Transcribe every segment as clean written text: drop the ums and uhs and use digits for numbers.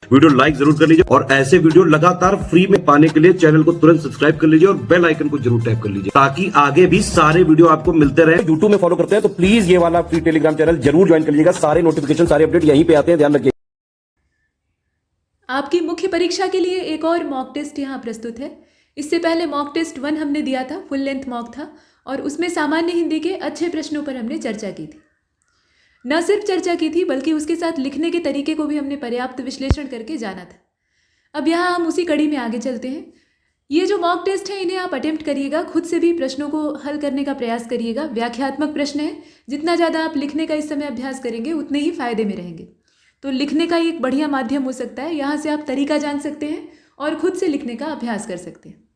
Video like जरूर कर लीजिए और ऐसे वीडियो लगातार फ्री में पाने के लिए चैनल को तुरंत सब्सक्राइब कर लीजिए और बेल आइकन को जरूर टैप कर लीजिए ताकि आगे भी सारे वीडियो आपको मिलते रहे। यूट्यूब में फॉलो करते हैं तो प्लीज ये वाला फ्री टेलीग्राम चैनल जरूर ज्वाइन कर लीजिएगा। सारे नोटिफिकेशन सारे अपडेट यहीं पे आते हैं, ध्यान रखिए। आपकी मुख्य परीक्षा के लिए एक और मॉक टेस्ट यहाँ प्रस्तुत है। इससे पहले मॉक टेस्ट 1 हमने दिया था, फुल लेंथ मॉक था और उसमें सामान्य हिंदी के अच्छे प्रश्नों पर हमने चर्चा की थी। न सिर्फ चर्चा की थी बल्कि उसके साथ लिखने के तरीके को भी हमने पर्याप्त विश्लेषण करके जाना था। अब यहाँ हम उसी कड़ी में आगे चलते हैं। ये जो मॉक टेस्ट है इन्हें आप अटेम्प्ट करिएगा, खुद से भी प्रश्नों को हल करने का प्रयास करिएगा। व्याख्यात्मक प्रश्न है, जितना ज़्यादा आप लिखने का इस समय अभ्यास करेंगे उतने ही फायदे में रहेंगे। तो लिखने का एक बढ़िया माध्यम हो सकता है, यहाँ से आप तरीका जान सकते हैं और खुद से लिखने का अभ्यास कर सकते हैं।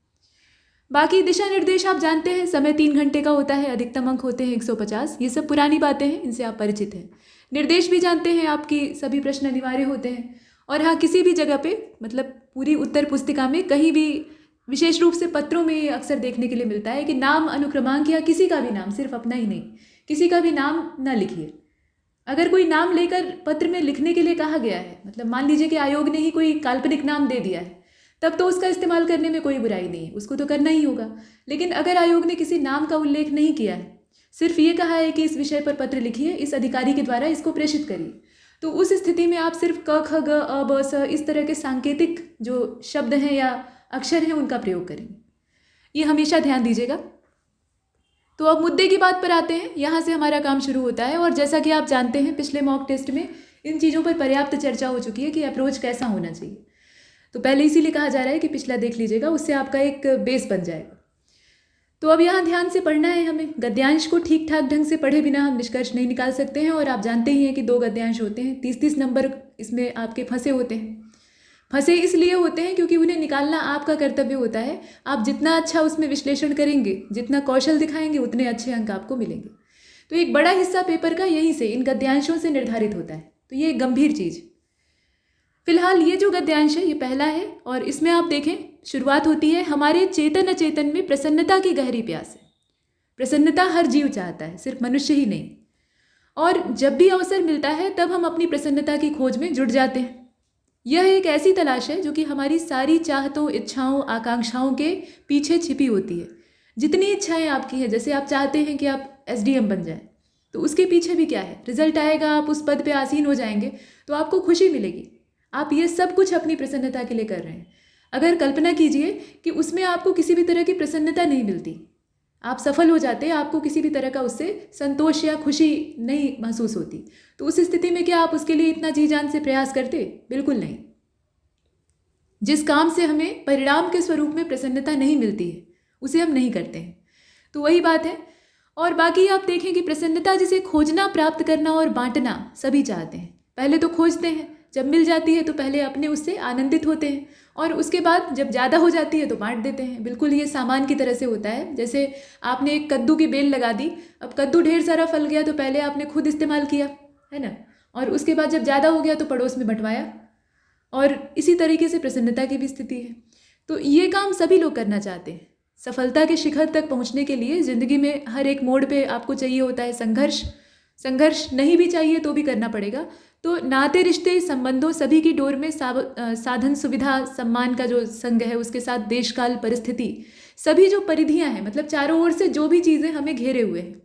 बाकी दिशा निर्देश आप जानते हैं, समय 3 घंटे का होता है, अधिकतम अंक होते हैं 150। ये सब पुरानी बातें हैं, इनसे आप परिचित हैं। निर्देश भी जानते हैं, आपकी सभी प्रश्न अनिवार्य होते हैं। और हाँ, किसी भी जगह पे मतलब पूरी उत्तर पुस्तिका में कहीं भी विशेष रूप से पत्रों में ये अक्सर देखने के लिए मिलता है कि नाम अनुक्रमांक या किसी का भी नाम, सिर्फ अपना ही नहीं, किसी का भी नाम न लिखिए। अगर कोई नाम लेकर पत्र में लिखने के लिए कहा गया है, मतलब मान लीजिए कि आयोग ने ही कोई काल्पनिक नाम दे दिया है, तब तो उसका इस्तेमाल करने में कोई बुराई नहीं है, उसको तो करना ही होगा। लेकिन अगर आयोग ने किसी नाम का उल्लेख नहीं किया है, सिर्फ ये कहा है कि इस विषय पर पत्र लिखिए, इस अधिकारी के द्वारा इसको प्रेषित करिए, तो उस स्थिति में आप सिर्फ क ख ग अ ब स इस तरह के सांकेतिक जो शब्द हैं या अक्षर हैं उनका प्रयोग करेंगे। ये हमेशा ध्यान दीजिएगा। तो अब मुद्दे की बात पर आते हैं, यहाँ से हमारा काम शुरू होता है। और जैसा कि आप जानते हैं पिछले मॉक टेस्ट में इन चीज़ों पर पर्याप्त चर्चा हो चुकी है कि अप्रोच कैसा होना चाहिए। तो पहले इसीलिए कहा जा रहा है कि पिछला देख लीजिएगा, उससे आपका एक बेस बन जाएगा। तो अब यहाँ ध्यान से पढ़ना है हमें। गद्यांश को ठीक ठाक ढंग से पढ़े बिना हम निष्कर्ष नहीं निकाल सकते हैं। और आप जानते ही हैं कि 2 गद्यांश होते हैं, 30-30 नंबर इसमें आपके फंसे होते हैं। फंसे इसलिए होते हैं क्योंकि उन्हें निकालना आपका कर्तव्य होता है। आप जितना अच्छा उसमें विश्लेषण करेंगे, जितना कौशल दिखाएंगे, उतने अच्छे अंक आपको मिलेंगे। तो एक बड़ा हिस्सा पेपर का यहीं से, इन गद्यांशों से निर्धारित होता है। तो ये एक गंभीर चीज़। फिलहाल ये जो गद्यांश है ये पहला है और इसमें आप देखें शुरुआत होती है, हमारे चेतन अचेतन में प्रसन्नता की गहरी प्यास है। प्रसन्नता हर जीव चाहता है, सिर्फ मनुष्य ही नहीं। और जब भी अवसर मिलता है तब हम अपनी प्रसन्नता की खोज में जुट जाते हैं। यह एक ऐसी तलाश है जो कि हमारी सारी चाहतों, इच्छाओं, आकांक्षाओं के पीछे छिपी होती है। जितनी इच्छाएं आपकी हैं, जैसे आप चाहते हैं कि आप SDM बन जाएं, तो उसके पीछे भी क्या है, रिजल्ट आएगा, आप उस पद पे आसीन हो जाएंगे तो आपको खुशी मिलेगी। आप ये सब कुछ अपनी प्रसन्नता के लिए कर रहे हैं। अगर कल्पना कीजिए कि उसमें आपको किसी भी तरह की प्रसन्नता नहीं मिलती, आप सफल हो जाते, आपको किसी भी तरह का उससे संतोष या खुशी नहीं महसूस होती, तो उस स्थिति में क्या आप उसके लिए इतना जी जान से प्रयास करते? बिल्कुल नहीं। जिस काम से हमें परिणाम के स्वरूप में प्रसन्नता नहीं मिलती है उसे हम नहीं करते हैं। तो वही बात है। और बाकी आप देखें कि प्रसन्नता जिसे खोजना, प्राप्त करना और बांटना सभी चाहते हैं। पहले तो खोजते हैं, जब मिल जाती है तो पहले अपने उससे आनंदित होते हैं और उसके बाद जब ज़्यादा हो जाती है तो बांट देते हैं। बिल्कुल ये सामान की तरह से होता है। जैसे आपने एक कद्दू की बेल लगा दी, अब कद्दू ढेर सारा फल गया तो पहले आपने खुद इस्तेमाल किया, है ना, और उसके बाद जब ज़्यादा हो गया तो पड़ोस में बंटवाया। और इसी तरीके से प्रसन्नता की भी स्थिति है। तो ये काम सभी लोग करना चाहते हैं। सफलता के शिखर तक पहुँचने के लिए ज़िंदगी में हर एक मोड़ पर आपको चाहिए होता है संघर्ष। संघर्ष नहीं भी चाहिए तो भी करना पड़ेगा। तो नाते, रिश्ते, संबंधों सभी की डोर में साधन, सुविधा, सम्मान का जो संग है, उसके साथ देश काल, परिस्थिति, सभी जो परिधियां हैं, मतलब चारों ओर से जो भी चीज़ें हमें घेरे हुए हैं,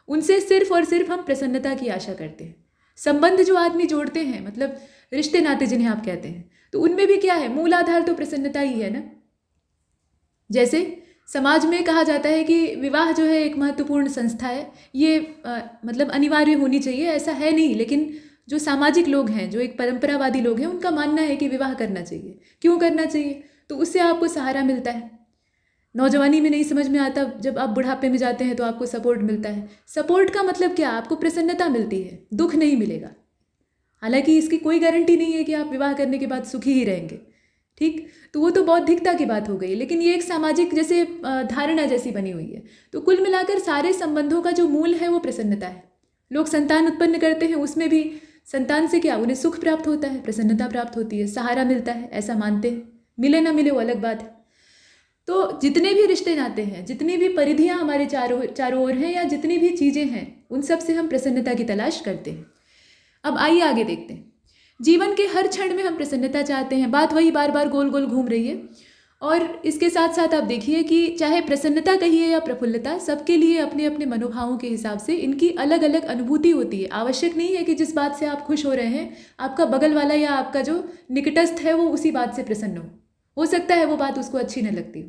उनसे सिर्फ और सिर्फ हम प्रसन्नता की आशा करते हैं। संबंध जो आदमी जोड़ते हैं, मतलब रिश्ते नाते जिन्हें आप कहते हैं, तो उनमें भी क्या है, मूल आधार तो प्रसन्नता ही है ना। जैसे समाज में कहा जाता है कि विवाह जो है एक महत्वपूर्ण संस्था है, ये मतलब अनिवार्य होनी चाहिए, ऐसा है नहीं। लेकिन जो सामाजिक लोग हैं, जो एक परंपरावादी लोग हैं, उनका मानना है कि विवाह करना चाहिए। क्यों करना चाहिए? तो उससे आपको सहारा मिलता है। नौजवानी में नहीं समझ में आता, जब आप बुढ़ापे में जाते हैं तो आपको सपोर्ट मिलता है। सपोर्ट का मतलब क्या? आपको प्रसन्नता मिलती है, दुख नहीं मिलेगा। हालांकि इसकी कोई गारंटी नहीं है कि आप विवाह करने के बाद सुखी ही रहेंगे, ठीक। तो वो तो बौद्धिकता की बात हो गई, लेकिन ये एक सामाजिक जैसे धारणा जैसी बनी हुई है। तो कुल मिलाकर सारे संबंधों का जो मूल है वो प्रसन्नता है। लोग संतान उत्पन्न करते हैं, उसमें भी संतान से क्या उन्हें सुख प्राप्त होता है, प्रसन्नता प्राप्त होती है, सहारा मिलता है, ऐसा मानते हैं। मिले ना मिले वो अलग बात है। तो जितने भी रिश्ते नाते हैं, जितनी भी परिधियां हमारे चारों ओर हैं, या जितनी भी चीज़ें हैं, उन सब से हम प्रसन्नता की तलाश करते हैं। अब आइए आगे देखते हैं। जीवन के हर क्षण में हम प्रसन्नता चाहते हैं, बात वही बार बार गोल गोल घूम रही है। और इसके साथ साथ आप देखिए कि चाहे प्रसन्नता कहिए या प्रफुल्लता, सबके लिए अपने अपने मनोभावों के हिसाब से इनकी अलग अलग अनुभूति होती है। आवश्यक नहीं है कि जिस बात से आप खुश हो रहे हैं आपका बगल वाला या आपका जो निकटस्थ है वो उसी बात से प्रसन्न हो सकता है वो बात उसको अच्छी न लगती हो।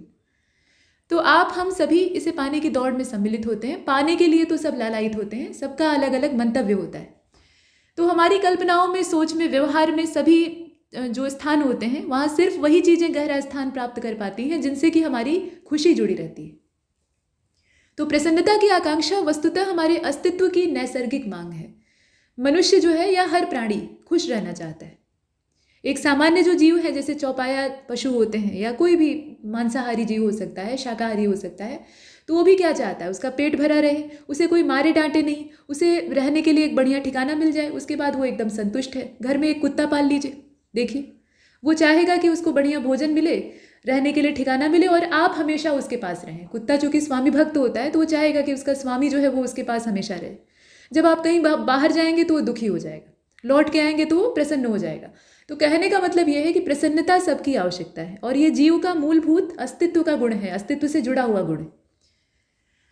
तो आप हम सभी इसे पाने की दौड़ में सम्मिलित होते हैं। पाने के लिए तो सब लालायित होते हैं, सबका अलग अलग मंतव्य होता है। तो हमारी कल्पनाओं में, सोच में, व्यवहार में सभी जो स्थान होते हैं वहाँ सिर्फ वही चीज़ें गहरा स्थान प्राप्त कर पाती हैं जिनसे कि हमारी खुशी जुड़ी रहती है। तो प्रसन्नता की आकांक्षा वस्तुतः हमारे अस्तित्व की नैसर्गिक मांग है। मनुष्य जो है या हर प्राणी खुश रहना चाहता है। एक सामान्य जो जीव है, जैसे चौपाया पशु होते हैं या कोई भी मांसाहारी जीव हो सकता है, शाकाहारी हो सकता है, तो वो भी क्या चाहता है, उसका पेट भरा रहे, उसे कोई मारे डांटे नहीं, उसे रहने के लिए एक बढ़िया ठिकाना मिल जाए, उसके बाद वो एकदम संतुष्ट है। घर में एक कुत्ता पाल लीजिए, देखिए वो चाहेगा कि उसको बढ़िया भोजन मिले, रहने के लिए ठिकाना मिले और आप हमेशा उसके पास रहें। कुत्ता चूंकि स्वामी भक्त होता है तो वो चाहेगा कि उसका स्वामी जो है वो उसके पास हमेशा रहे। जब आप कहीं बाहर जाएंगे तो वो दुखी हो जाएगा, लौट के आएंगे तो वो प्रसन्न हो जाएगा। तो कहने का मतलब यह है कि प्रसन्नता सबकी आवश्यकता है और ये जीव का मूलभूत अस्तित्व का गुण है, अस्तित्व से जुड़ा हुआ गुण है।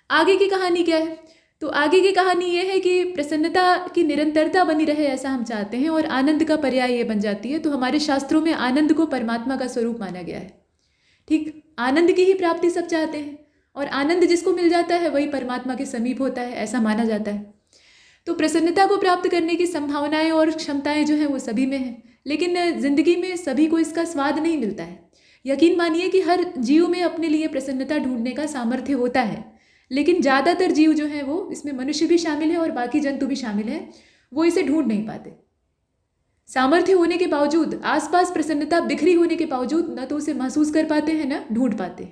आगे की कहानी क्या है? तो आगे की कहानी यह है कि प्रसन्नता की निरंतरता बनी रहे ऐसा हम चाहते हैं और आनंद का पर्याय ये बन जाती है। तो हमारे शास्त्रों में आनंद को परमात्मा का स्वरूप माना गया है। ठीक, आनंद की ही प्राप्ति सब चाहते हैं और आनंद जिसको मिल जाता है वही परमात्मा के समीप होता है, ऐसा माना जाता है। तो प्रसन्नता को प्राप्त करने की संभावनाएं और क्षमताएं जो हैं वो सभी में हैं, लेकिन ज़िंदगी में सभी को इसका स्वाद नहीं मिलता है। यकीन मानिए कि हर जीव में अपने लिए प्रसन्नता ढूंढने का सामर्थ्य होता है, लेकिन ज़्यादातर जीव जो हैं वो, इसमें मनुष्य भी शामिल है और बाकी जंतु भी शामिल हैं, वो इसे ढूंढ नहीं पाते। सामर्थ्य होने के बावजूद, आसपास प्रसन्नता बिखरी होने के बावजूद न तो उसे महसूस कर पाते हैं न ढूंढ पाते।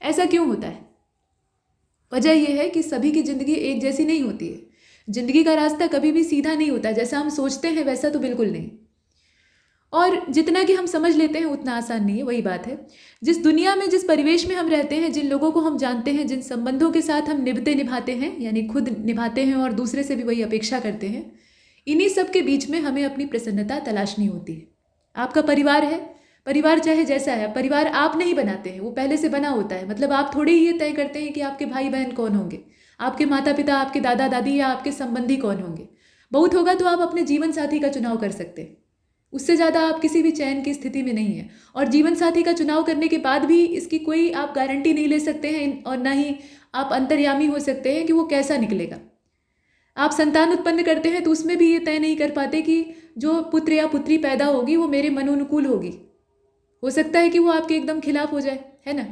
ऐसा क्यों होता है? वजह यह है कि सभी की ज़िंदगी एक जैसी नहीं होती है। जिंदगी का रास्ता कभी भी सीधा नहीं होता, जैसा हम सोचते हैं वैसा तो बिल्कुल नहीं। और जितना कि हम समझ लेते हैं उतना आसान नहीं है। वही बात है, जिस दुनिया में, जिस परिवेश में हम रहते हैं, जिन लोगों को हम जानते हैं, जिन संबंधों के साथ हम निभाते हैं, यानी खुद निभाते हैं और दूसरे से भी वही अपेक्षा करते हैं, इन्हीं सब के बीच में हमें अपनी प्रसन्नता तलाशनी होती है। आपका परिवार है, परिवार चाहे जैसा है, परिवार आप नहीं बनाते हैं, वो पहले से बना होता है। मतलब आप थोड़े ही ये तय करते हैं कि आपके भाई बहन कौन होंगे, आपके माता पिता, आपके दादा दादी या आपके संबंधी कौन होंगे। बहुत होगा तो आप अपने जीवन साथी का चुनाव कर सकते हैं, उससे ज़्यादा आप किसी भी चयन की स्थिति में नहीं है। और जीवन साथी का चुनाव करने के बाद भी इसकी कोई आप गारंटी नहीं ले सकते हैं और ना ही आप अंतर्यामी हो सकते हैं कि वो कैसा निकलेगा। आप संतान उत्पन्न करते हैं तो उसमें भी ये तय नहीं कर पाते कि जो पुत्र या पुत्री पैदा होगी वो मेरे मनोनुकूल होगी, हो सकता है कि वो आपके एकदम खिलाफ हो जाए, है ना।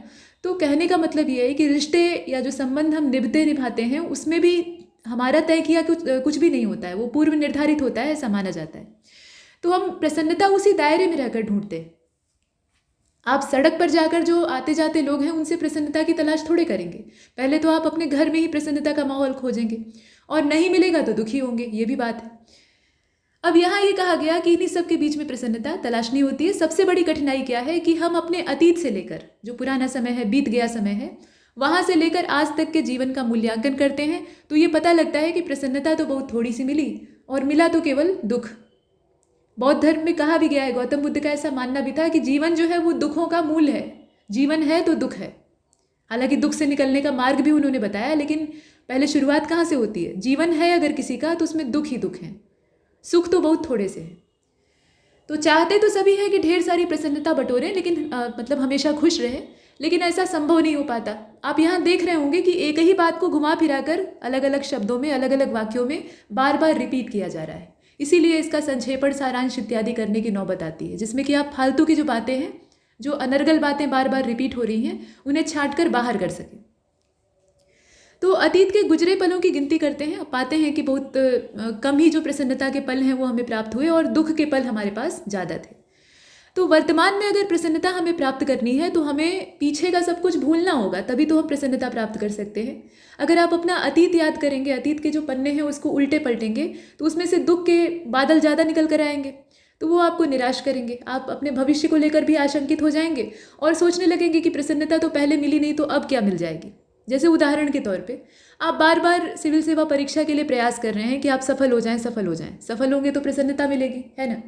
तो कहने का मतलब ये है कि रिश्ते या जो संबंध हम निभाते हैं उसमें भी हमारा तय किया कुछ भी नहीं होता है, वो पूर्व निर्धारित होता है, ऐसा माना जाता है। तो हम प्रसन्नता उसी दायरे में रहकर ढूंढते हैं। आप सड़क पर जाकर जो आते जाते लोग हैं उनसे प्रसन्नता की तलाश थोड़े करेंगे। पहले तो आप अपने घर में ही प्रसन्नता का माहौल खोजेंगे और नहीं मिलेगा तो दुखी होंगे, ये भी बात है। अब यहाँ ये कहा गया कि इन्हीं सब के बीच में प्रसन्नता तलाशनी होती है। सबसे बड़ी कठिनाई क्या है कि हम अपने अतीत से लेकर, जो पुराना समय है, बीत गया समय है, वहाँ से लेकर आज तक के जीवन का मूल्यांकन करते हैं तो ये पता लगता है कि प्रसन्नता तो बहुत थोड़ी सी मिली और मिला तो केवल दुख। बौद्ध धर्म में कहा भी गया है, गौतम बुद्ध का ऐसा मानना भी था कि जीवन जो है वो दुखों का मूल है। जीवन है तो दुख है। हालांकि दुख से निकलने का मार्ग भी उन्होंने बताया, लेकिन पहले शुरुआत कहाँ से होती है? जीवन है अगर किसी का तो उसमें दुख ही दुख है, सुख तो बहुत थोड़े से है। तो चाहते तो सभी है कि ढेर सारी प्रसन्नता बटोरें, लेकिन मतलब हमेशा खुश रहे, लेकिन ऐसा संभव नहीं हो पाता। आप यहाँ देख रहे होंगे कि एक ही बात को घुमा फिरा कर अलग अलग शब्दों में, अलग अलग वाक्यों में बार बार रिपीट किया जा रहा है। इसीलिए इसका संक्षेपण, सारांश इत्यादि करने की नौबत आती है, जिसमें कि आप फालतू की जो बातें हैं, जो अनर्गल बातें बार बार रिपीट हो रही हैं, उन्हें छांट कर बाहर कर सकें। तो अतीत के गुजरे पलों की गिनती करते हैं, पाते हैं कि बहुत कम ही जो प्रसन्नता के पल हैं वो हमें प्राप्त हुए और दुख के पल हमारे पास ज़्यादा थे। तो वर्तमान में अगर प्रसन्नता हमें प्राप्त करनी है तो हमें पीछे का सब कुछ भूलना होगा, तभी तो हम प्रसन्नता प्राप्त कर सकते हैं। अगर आप अपना अतीत याद करेंगे, अतीत के जो पन्ने हैं उसको उल्टे पलटेंगे, तो उसमें से दुख के बादल ज़्यादा निकल कर आएंगे, तो वो आपको निराश करेंगे। आप अपने भविष्य को लेकर भी आशंकित हो जाएंगे और सोचने लगेंगे कि प्रसन्नता तो पहले मिली नहीं तो अब क्या मिल जाएगी। जैसे उदाहरण के तौर पे आप बार बार सिविल सेवा परीक्षा के लिए प्रयास कर रहे हैं कि आप सफल हो जाएं, सफल हो जाएं। सफल होंगे तो प्रसन्नता मिलेगी, है ना।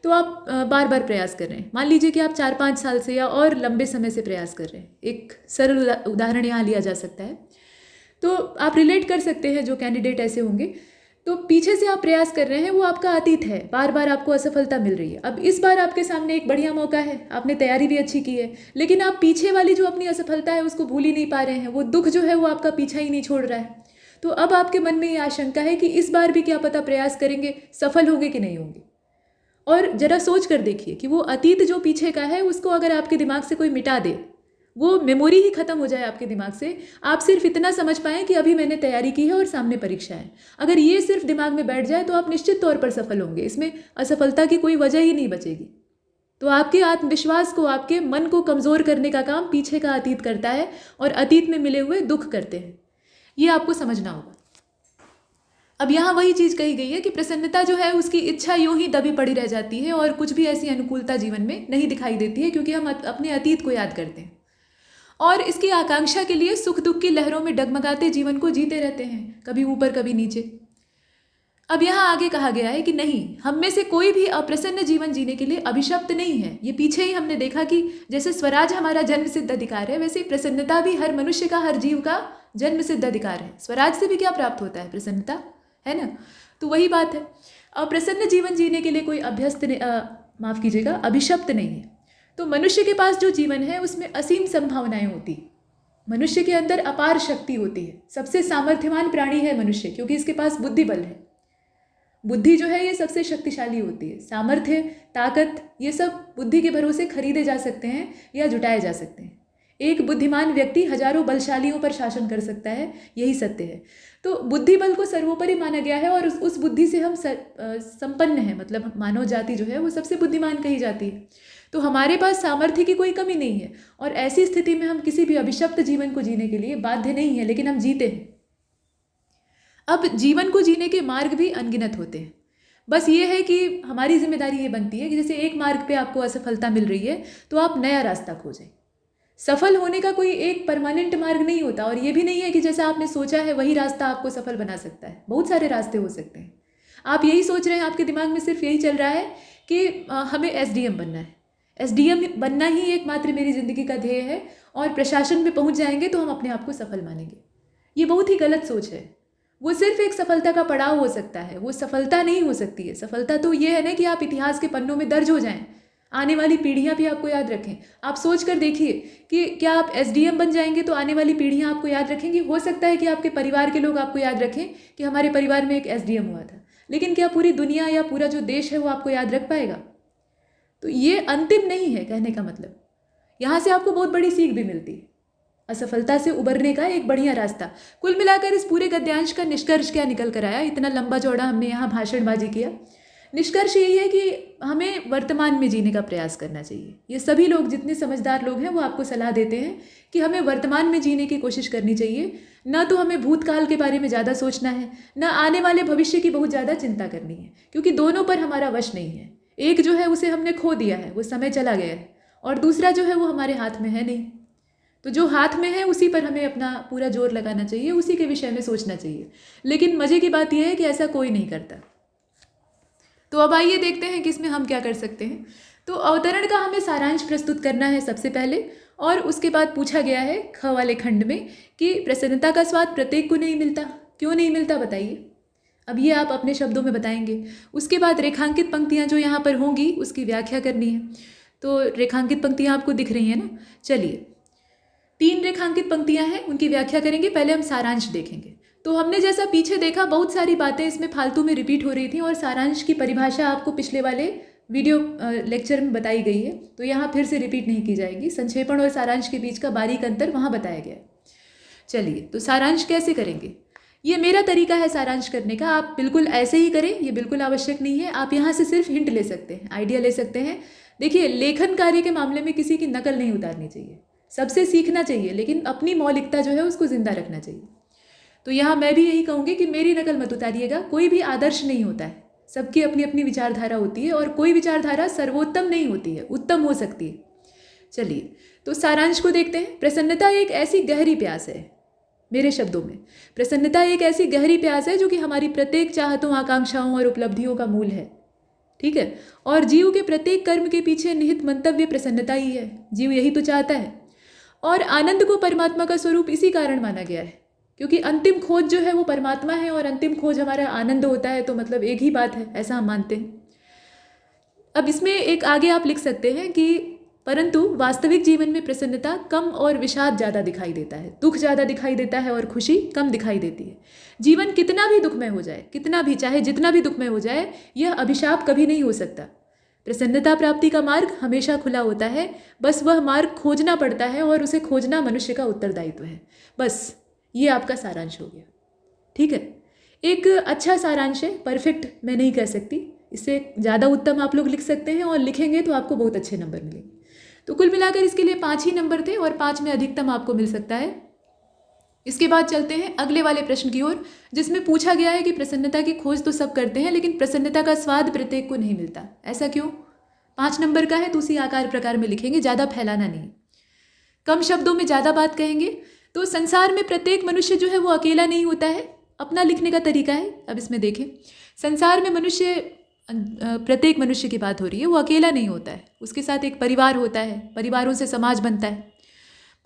तो आप बार बार प्रयास कर रहे हैं। मान लीजिए कि आप 4-5 साल से या और लंबे समय से प्रयास कर रहे हैं। एक सरल उदाहरण यहाँ लिया जा सकता है, तो आप रिलेट कर सकते हैं जो कैंडिडेट ऐसे होंगे। तो पीछे से आप प्रयास कर रहे हैं, वो आपका अतीत है, बार बार आपको असफलता मिल रही है। अब इस बार आपके सामने एक बढ़िया मौका है, आपने तैयारी भी अच्छी की है, लेकिन आप पीछे वाली जो अपनी असफलता है उसको भूल ही नहीं पा रहे हैं। वो दुख जो है वो आपका पीछा ही नहीं छोड़ रहा है। तो अब आपके मन में ये आशंका है कि इस बार भी क्या पता प्रयास करेंगे, सफल होंगे कि नहीं होंगे। और जरा सोच कर देखिए कि वो अतीत जो पीछे का है उसको अगर आपके दिमाग से कोई मिटा दे, वो मेमोरी ही खत्म हो जाए आपके दिमाग से, आप सिर्फ इतना समझ पाएँ कि अभी मैंने तैयारी की है और सामने परीक्षा है। अगर ये सिर्फ दिमाग में बैठ जाए तो आप निश्चित तौर पर सफल होंगे, इसमें असफलता की कोई वजह ही नहीं बचेगी। तो आपके आत्मविश्वास को, आपके मन को कमज़ोर करने का काम पीछे का अतीत करता है और अतीत में मिले हुए दुख करते हैं। ये आपको समझना होगा। अब यहाँ वही चीज़ कही गई है कि प्रसन्नता जो है उसकी इच्छा यूं ही दबी पड़ी रह जाती है और कुछ भी ऐसी अनुकूलता जीवन में नहीं दिखाई देती है, क्योंकि हम अपने अतीत को याद करते हैं और इसकी आकांक्षा के लिए सुख दुख की लहरों में डगमगाते जीवन को जीते रहते हैं, कभी ऊपर कभी नीचे। अब यहाँ आगे कहा गया है कि नहीं, हम में से कोई भी अप्रसन्न जीवन जीने के लिए अभिशप्त नहीं है। ये पीछे ही हमने देखा कि जैसे स्वराज हमारा जन्म सिद्ध अधिकार है, वैसे प्रसन्नता भी हर मनुष्य का, हर जीव का जन्म सिद्ध अधिकार है। स्वराज से भी क्या प्राप्त होता है? प्रसन्नता, है ना। तो वही बात है, अप्रसन्न जीवन जीने के लिए कोई अभिशप्त नहीं है। तो मनुष्य के पास जो जीवन है उसमें असीम संभावनाएं होती, मनुष्य के अंदर अपार शक्ति होती है। सबसे सामर्थ्यवान प्राणी है मनुष्य, क्योंकि इसके पास बुद्धि बल है। बुद्धि जो है ये सबसे शक्तिशाली होती है। सामर्थ्य, ताकत, ये सब बुद्धि के भरोसे खरीदे जा सकते हैं या जुटाए जा सकते हैं। एक बुद्धिमान व्यक्ति हजारों बलशालियों पर शासन कर सकता है, यही सत्य है। तो बुद्धि बल को सर्वोपरि माना गया है और उस बुद्धि से हम संपन्न हैं, मतलब मानव जाति जो है वो सबसे बुद्धिमान कही जाती है। तो हमारे पास सामर्थ्य की कोई कमी नहीं है और ऐसी स्थिति में हम किसी भी अभिशप्त जीवन को जीने के लिए बाध्य नहीं है, लेकिन हम जीते हैं। अब जीवन को जीने के मार्ग भी अनगिनत होते हैं। बस ये है कि हमारी जिम्मेदारी ये बनती है कि जैसे एक मार्ग पे आपको असफलता मिल रही है तो आप नया रास्ता खोजें। सफल होने का कोई एक परमानेंट मार्ग नहीं होता और ये भी नहीं है कि जैसा आपने सोचा है वही रास्ता आपको सफल बना सकता है। बहुत सारे रास्ते हो सकते हैं। आप यही सोच रहे हैं, आपके दिमाग में सिर्फ यही चल रहा है कि हमें एसडीएम बनना है, एसडीएम बनना ही एकमात्र मेरी ज़िंदगी का ध्येय है और प्रशासन में पहुंच जाएंगे तो हम अपने आप को सफल मानेंगे। ये बहुत ही गलत सोच है। वो सिर्फ एक सफलता का पड़ाव हो सकता है, वो सफलता नहीं हो सकती है। सफलता तो ये है ना कि आप इतिहास के पन्नों में दर्ज हो जाएं, आने वाली पीढ़ियां भी आपको याद रखें। आप सोच कर देखिए कि क्या आप एसडीएम बन जाएंगे तो आने वाली पीढ़ियां आपको याद रखेंगी। हो सकता है कि आपके परिवार के लोग आपको याद रखें कि हमारे परिवार में एक एसडीएम हुआ था, लेकिन क्या पूरी दुनिया या पूरा जो देश है वो आपको याद रख पाएगा? तो ये अंतिम नहीं है कहने का मतलब। यहाँ से आपको बहुत बड़ी सीख भी मिलती है, असफलता से उबरने का एक बढ़िया रास्ता। कुल मिलाकर इस पूरे गद्यांश का निष्कर्ष क्या निकल कर आया? इतना लंबा चौड़ा हमने यहाँ भाषणबाजी किया। निष्कर्ष यही है कि हमें वर्तमान में जीने का प्रयास करना चाहिए। ये सभी लोग, जितने समझदार लोग हैं, वो आपको सलाह देते हैं कि हमें वर्तमान में जीने की कोशिश करनी चाहिए। ना तो हमें भूतकाल के बारे में ज़्यादा सोचना है, ना आने वाले भविष्य की बहुत ज़्यादा चिंता करनी है, क्योंकि दोनों पर हमारा वश नहीं है। एक जो है उसे हमने खो दिया है, वो समय चला गया है, और दूसरा जो है वो हमारे हाथ में है नहीं। तो जो हाथ में है उसी पर हमें अपना पूरा जोर लगाना चाहिए, उसी के विषय में सोचना चाहिए। लेकिन मज़े की बात यह है कि ऐसा कोई नहीं करता। तो अब आइए देखते हैं कि इसमें हम क्या कर सकते हैं। तो अवतरण का हमें सारांश प्रस्तुत करना है सबसे पहले, और उसके बाद पूछा गया है ख वाले खंड में कि प्रसन्नता का स्वाद प्रत्येक को नहीं मिलता। क्यों नहीं मिलता बताइए? अब ये आप अपने शब्दों में बताएंगे। उसके बाद रेखांकित पंक्तियाँ जो यहाँ पर होंगी उसकी व्याख्या करनी है। तो रेखांकित पंक्तियाँ आपको दिख रही हैं ना? चलिए, 3 रेखांकित पंक्तियाँ हैं, उनकी व्याख्या करेंगे। पहले हम सारांश देखेंगे। तो हमने जैसा पीछे देखा, बहुत सारी बातें इसमें फालतू में रिपीट हो रही थी और सारांश की परिभाषा आपको पिछले वाले वीडियो लेक्चर में बताई गई है, तो यहाँ फिर से रिपीट नहीं की जाएगी। संक्षेपण और सारांश के बीच का बारीक अंतर वहाँ बताया गया है। चलिए, तो सारांश कैसे करेंगे? ये मेरा तरीका है सारांश करने का, आप बिल्कुल ऐसे ही करें, ये बिल्कुल आवश्यक नहीं है। आप यहाँ से सिर्फ हिंट ले सकते हैं, आइडिया ले सकते हैं। देखिए, लेखन कार्य के मामले में किसी की नकल नहीं उतारनी चाहिए, सबसे सीखना चाहिए, लेकिन अपनी मौलिकता जो है उसको जिंदा रखना चाहिए। तो यहाँ मैं भी यही कहूँगी कि मेरी नकल मत उतारिएगा। कोई भी आदर्श नहीं होता है, सबकी अपनी अपनी विचारधारा होती है और कोई विचारधारा सर्वोत्तम नहीं होती है, उत्तम हो सकती है। चलिए, तो सारांश को देखते हैं। प्रसन्नता एक ऐसी गहरी प्यास है, मेरे शब्दों में प्रसन्नता एक ऐसी गहरी प्यास है जो कि हमारी प्रत्येक चाहतों, आकांक्षाओं और उपलब्धियों का मूल है। ठीक है। और जीव के प्रत्येक कर्म के पीछे निहित मंतव्य प्रसन्नता ही है। जीव यही तो चाहता है। और आनंद को परमात्मा का स्वरूप इसी कारण माना गया है, क्योंकि अंतिम खोज जो है वो परमात्मा है और अंतिम खोज हमारा आनंद होता है। तो मतलब एक ही बात है, ऐसा हम मानते हैं। अब इसमें एक आगे आप लिख सकते हैं कि परंतु वास्तविक जीवन में प्रसन्नता कम और विषाद ज़्यादा दिखाई देता है, दुख ज़्यादा दिखाई देता है और खुशी कम दिखाई देती है। जीवन कितना भी दुखमय हो जाए, कितना भी, चाहे जितना भी दुखमय हो जाए, यह अभिशाप कभी नहीं हो सकता। प्रसन्नता प्राप्ति का मार्ग हमेशा खुला होता है, बस वह मार्ग खोजना पड़ता है और उसे खोजना मनुष्य का उत्तरदायित्व है। बस ये आपका सारांश हो गया। ठीक है, एक अच्छा सारांश है, परफेक्ट मैं नहीं कह सकती, इससे ज़्यादा उत्तम आप लोग लिख सकते हैं और लिखेंगे तो आपको बहुत अच्छे नंबर मिलेंगे। तो कुल मिलाकर इसके लिए 5 ही नंबर थे और 5 में अधिकतम आपको मिल सकता है। इसके बाद चलते हैं अगले वाले प्रश्न की ओर, जिसमें पूछा गया है कि प्रसन्नता की खोज तो सब करते हैं, लेकिन प्रसन्नता का स्वाद प्रत्येक को नहीं मिलता, ऐसा क्यों? 5 नंबर का है तो उसी आकार प्रकार में लिखेंगे, ज़्यादा फैलाना नहीं, कम शब्दों में ज़्यादा बात कहेंगे। तो संसार में प्रत्येक मनुष्य जो है वो अकेला नहीं होता है, अपना लिखने का तरीका है। अब इसमें देखें, संसार में मनुष्य, प्रत्येक मनुष्य की बात हो रही है, वो अकेला नहीं होता है, उसके साथ एक परिवार होता है, परिवारों से समाज बनता है,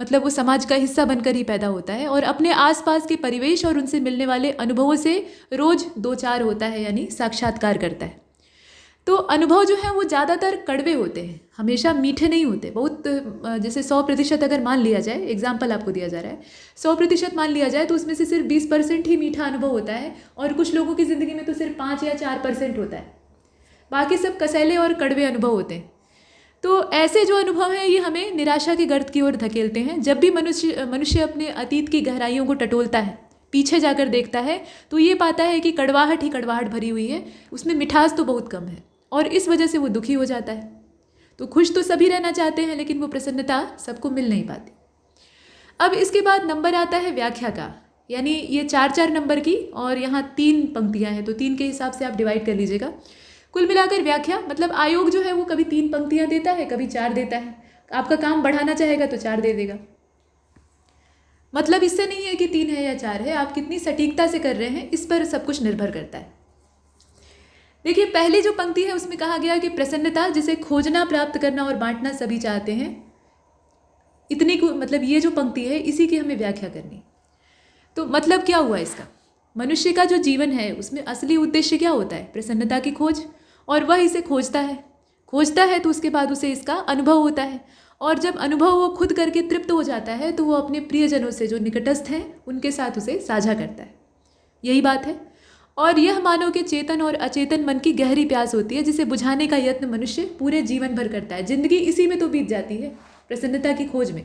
मतलब वो समाज का हिस्सा बनकर ही पैदा होता है और अपने आसपास के परिवेश और उनसे मिलने वाले अनुभवों से रोज 2-4 होता है, यानी साक्षात्कार करता है। तो अनुभव जो है वो ज़्यादातर कड़वे होते हैं, हमेशा मीठे नहीं होते। बहुत जैसे 100% अगर मान लिया जाए, एग्जाम्पल आपको दिया जा रहा है, 100% मान लिया जाए तो उसमें से सिर्फ 20% ही मीठा अनुभव होता है और कुछ लोगों की ज़िंदगी में तो सिर्फ 5 या 4% होता है, बाकी सब कसैले और कड़वे अनुभव होते हैं। तो ऐसे जो अनुभव हैं ये हमें निराशा के गर्त की ओर धकेलते हैं। जब भी मनुष्य अपने अतीत की गहराइयों को टटोलता है, पीछे जाकर देखता है, तो ये पाता है कि कड़वाहट ही कड़वाहट भरी हुई है, उसमें मिठास तो बहुत कम है और इस वजह से वो दुखी हो जाता है। तो खुश तो सभी रहना चाहते हैं, लेकिन वो प्रसन्नता सबको मिल नहीं पाती। अब इसके बाद नंबर आता है व्याख्या का, यानी ये 4-4 नंबर की और यहाँ 3 पंक्तियाँ हैं, तो 3 के हिसाब से आप डिवाइड कर लीजिएगा। कुल मिलाकर व्याख्या मतलब आयोग जो है वो कभी 3 पंक्तियाँ देता है, कभी 4 देता है। आपका काम बढ़ाना चाहेगा तो 4 दे देगा। मतलब इससे नहीं है कि 3 है या 4 है, आप कितनी सटीकता से कर रहे हैं इस पर सब कुछ निर्भर करता है। देखिए, पहली जो पंक्ति है उसमें कहा गया कि प्रसन्नता जिसे खोजना, प्राप्त करना और बांटना सभी चाहते हैं, इतनी को मतलब ये जो पंक्ति है इसी की हमें व्याख्या करनी। तो मतलब क्या हुआ इसका? मनुष्य का जो जीवन है उसमें असली उद्देश्य क्या होता है? प्रसन्नता की खोज, और वह इसे खोजता है तो उसके बाद उसे इसका अनुभव होता है, और जब अनुभव वो खुद करके तृप्त हो जाता है तो वो अपने प्रियजनों से जो निकटस्थ हैं उनके साथ उसे साझा करता है। यही बात है। और यह मानव के चेतन और अचेतन मन की गहरी प्यास होती है, जिसे बुझाने का यत्न मनुष्य पूरे जीवन भर करता है। जिंदगी इसी में तो बीत जाती है, प्रसन्नता की खोज में।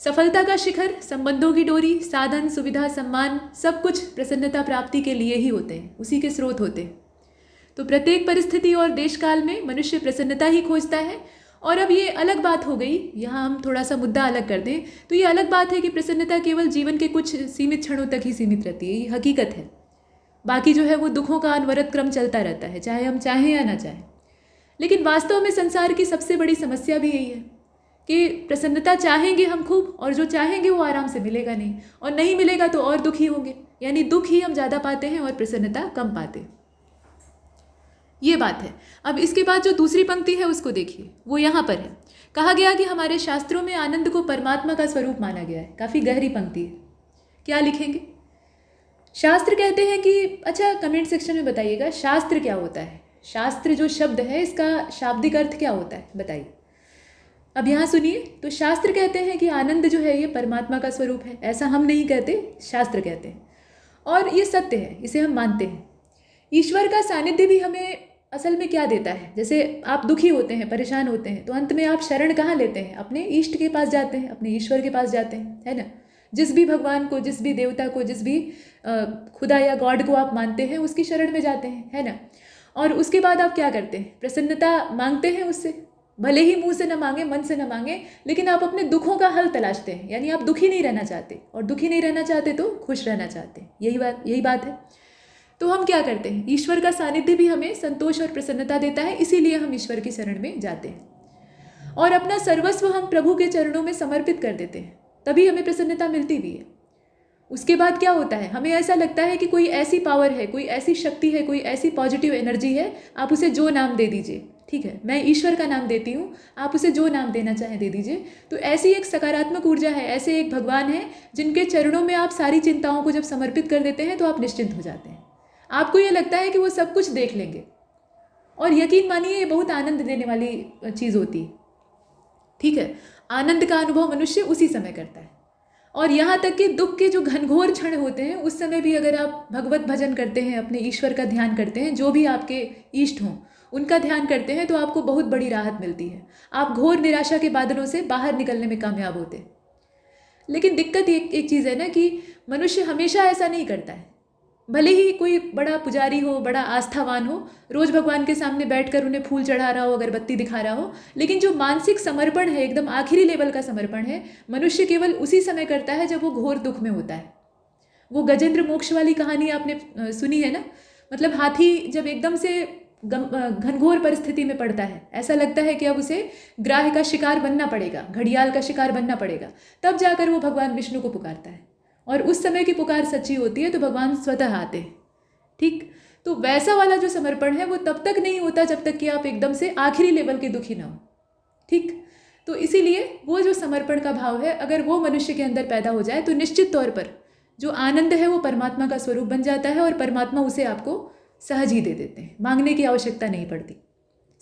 सफलता का शिखर, संबंधों की डोरी, साधन, सुविधा, सम्मान, सब कुछ प्रसन्नता प्राप्ति के लिए ही होते हैं, उसी के स्रोत होते हैं। तो प्रत्येक परिस्थिति और देशकाल में मनुष्य प्रसन्नता ही खोजता है। और अब ये अलग बात हो गई, यहाँ हम थोड़ा सा मुद्दा अलग कर दें तो ये अलग बात है कि प्रसन्नता केवल जीवन के कुछ सीमित क्षणों तक ही सीमित रहती है, ये हकीकत है। बाकी जो है वो दुखों का अनवरत क्रम चलता रहता है, चाहे हम चाहें या ना चाहें। लेकिन वास्तव में संसार की सबसे बड़ी समस्या भी यही है कि प्रसन्नता चाहेंगे हम खूब, और जो चाहेंगे वो आराम से मिलेगा नहीं, और नहीं मिलेगा तो और दुखी होंगे, यानी दुख ही हम ज़्यादा पाते हैं और प्रसन्नता कम पाते हैं। ये बात है। अब इसके बाद जो दूसरी पंक्ति है उसको देखिए, वो यहाँ पर है। कहा गया कि हमारे शास्त्रों में आनंद को परमात्मा का स्वरूप माना गया है। काफ़ी गहरी पंक्ति है, क्या लिखेंगे? शास्त्र कहते हैं कि, अच्छा कमेंट सेक्शन में बताइएगा शास्त्र क्या होता है। शास्त्र जो शब्द है इसका शाब्दिक अर्थ क्या होता है बताइए। अब यहाँ सुनिए, तो शास्त्र कहते हैं कि आनंद जो है ये परमात्मा का स्वरूप है। ऐसा हम नहीं कहते, शास्त्र कहते हैं, और ये सत्य है, इसे हम मानते हैं। ईश्वर का सानिध्य भी हमें असल में क्या देता है? जैसे आप दुखी होते हैं, परेशान होते हैं, तो अंत में आप शरण कहाँ लेते हैं? अपने इष्ट के पास जाते हैं, अपने ईश्वर के पास जाते हैं, है ना। जिस भी भगवान को, जिस भी देवता को, जिस भी खुदा या गॉड को आप मानते हैं उसकी शरण में जाते हैं, है ना। और उसके बाद आप क्या करते हैं? प्रसन्नता मांगते हैं उससे, भले ही मुंह से न मांगे, मन से न मांगे, लेकिन आप अपने दुखों का हल तलाशते हैं। यानी आप दुखी नहीं रहना चाहते, और दुखी नहीं रहना चाहते तो खुश रहना चाहते हैं। यही बात है। तो हम क्या करते हैं? ईश्वर का सानिध्य भी हमें संतोष और प्रसन्नता देता है, इसीलिए हम ईश्वर की शरण में जाते हैं और अपना सर्वस्व हम प्रभु के चरणों में समर्पित कर देते हैं, तभी हमें प्रसन्नता मिलती भी है। उसके बाद क्या होता है, हमें ऐसा लगता है कि कोई ऐसी पावर है, कोई ऐसी शक्ति है, कोई ऐसी पॉजिटिव एनर्जी है, आप उसे जो नाम दे दीजिए, ठीक है, मैं ईश्वर का नाम देती हूँ, आप उसे जो नाम देना चाहें दे दीजिए। तो ऐसी एक सकारात्मक ऊर्जा है, ऐसे एक भगवान है जिनके चरणों में आप सारी चिंताओं को जब समर्पित कर देते हैं तो आप निश्चिंत हो जाते हैं। आपको ये लगता है कि वो सब कुछ देख लेंगे, और यकीन मानिए ये बहुत आनंद देने वाली चीज़ होती है, ठीक है। आनंद का अनुभव मनुष्य उसी समय करता है। और यहाँ तक कि दुख के जो घनघोर क्षण होते हैं उस समय भी अगर आप भगवत भजन करते हैं, अपने ईश्वर का ध्यान करते हैं, जो भी आपके इष्ट हों उनका ध्यान करते हैं, तो आपको बहुत बड़ी राहत मिलती है। आप घोर निराशा के बादलों से बाहर निकलने में कामयाब होते हैं। लेकिन दिक्कत एक चीज़ है ना कि मनुष्य हमेशा ऐसा नहीं करता है। भले ही कोई बड़ा पुजारी हो, बड़ा आस्थावान हो, रोज भगवान के सामने बैठकर उन्हें फूल चढ़ा रहा हो, अगरबत्ती दिखा रहा हो, लेकिन जो मानसिक समर्पण है, एकदम आखिरी लेवल का समर्पण है, मनुष्य केवल उसी समय करता है जब वो घोर दुख में होता है। वो गजेंद्र मोक्ष वाली कहानी आपने सुनी है ना, मतलब हाथी जब एकदम से घनघोर परिस्थिति में पड़ता है, ऐसा लगता है कि अब उसे ग्राह का शिकार बनना पड़ेगा, घड़ियाल का शिकार बनना पड़ेगा, तब जाकर वो भगवान विष्णु को पुकारता है, और उस समय की पुकार सच्ची होती है तो भगवान स्वतः आते हैं, ठीक। तो वैसा वाला जो समर्पण है वो तब तक नहीं होता जब तक कि आप एकदम से आखिरी लेवल के दुखी ना हो, ठीक। तो इसीलिए वो जो समर्पण का भाव है, अगर वो मनुष्य के अंदर पैदा हो जाए तो निश्चित तौर पर जो आनंद है वो परमात्मा का स्वरूप बन जाता है, और परमात्मा उसे आपको सहज ही दे देते हैं, मांगने की आवश्यकता नहीं पड़ती।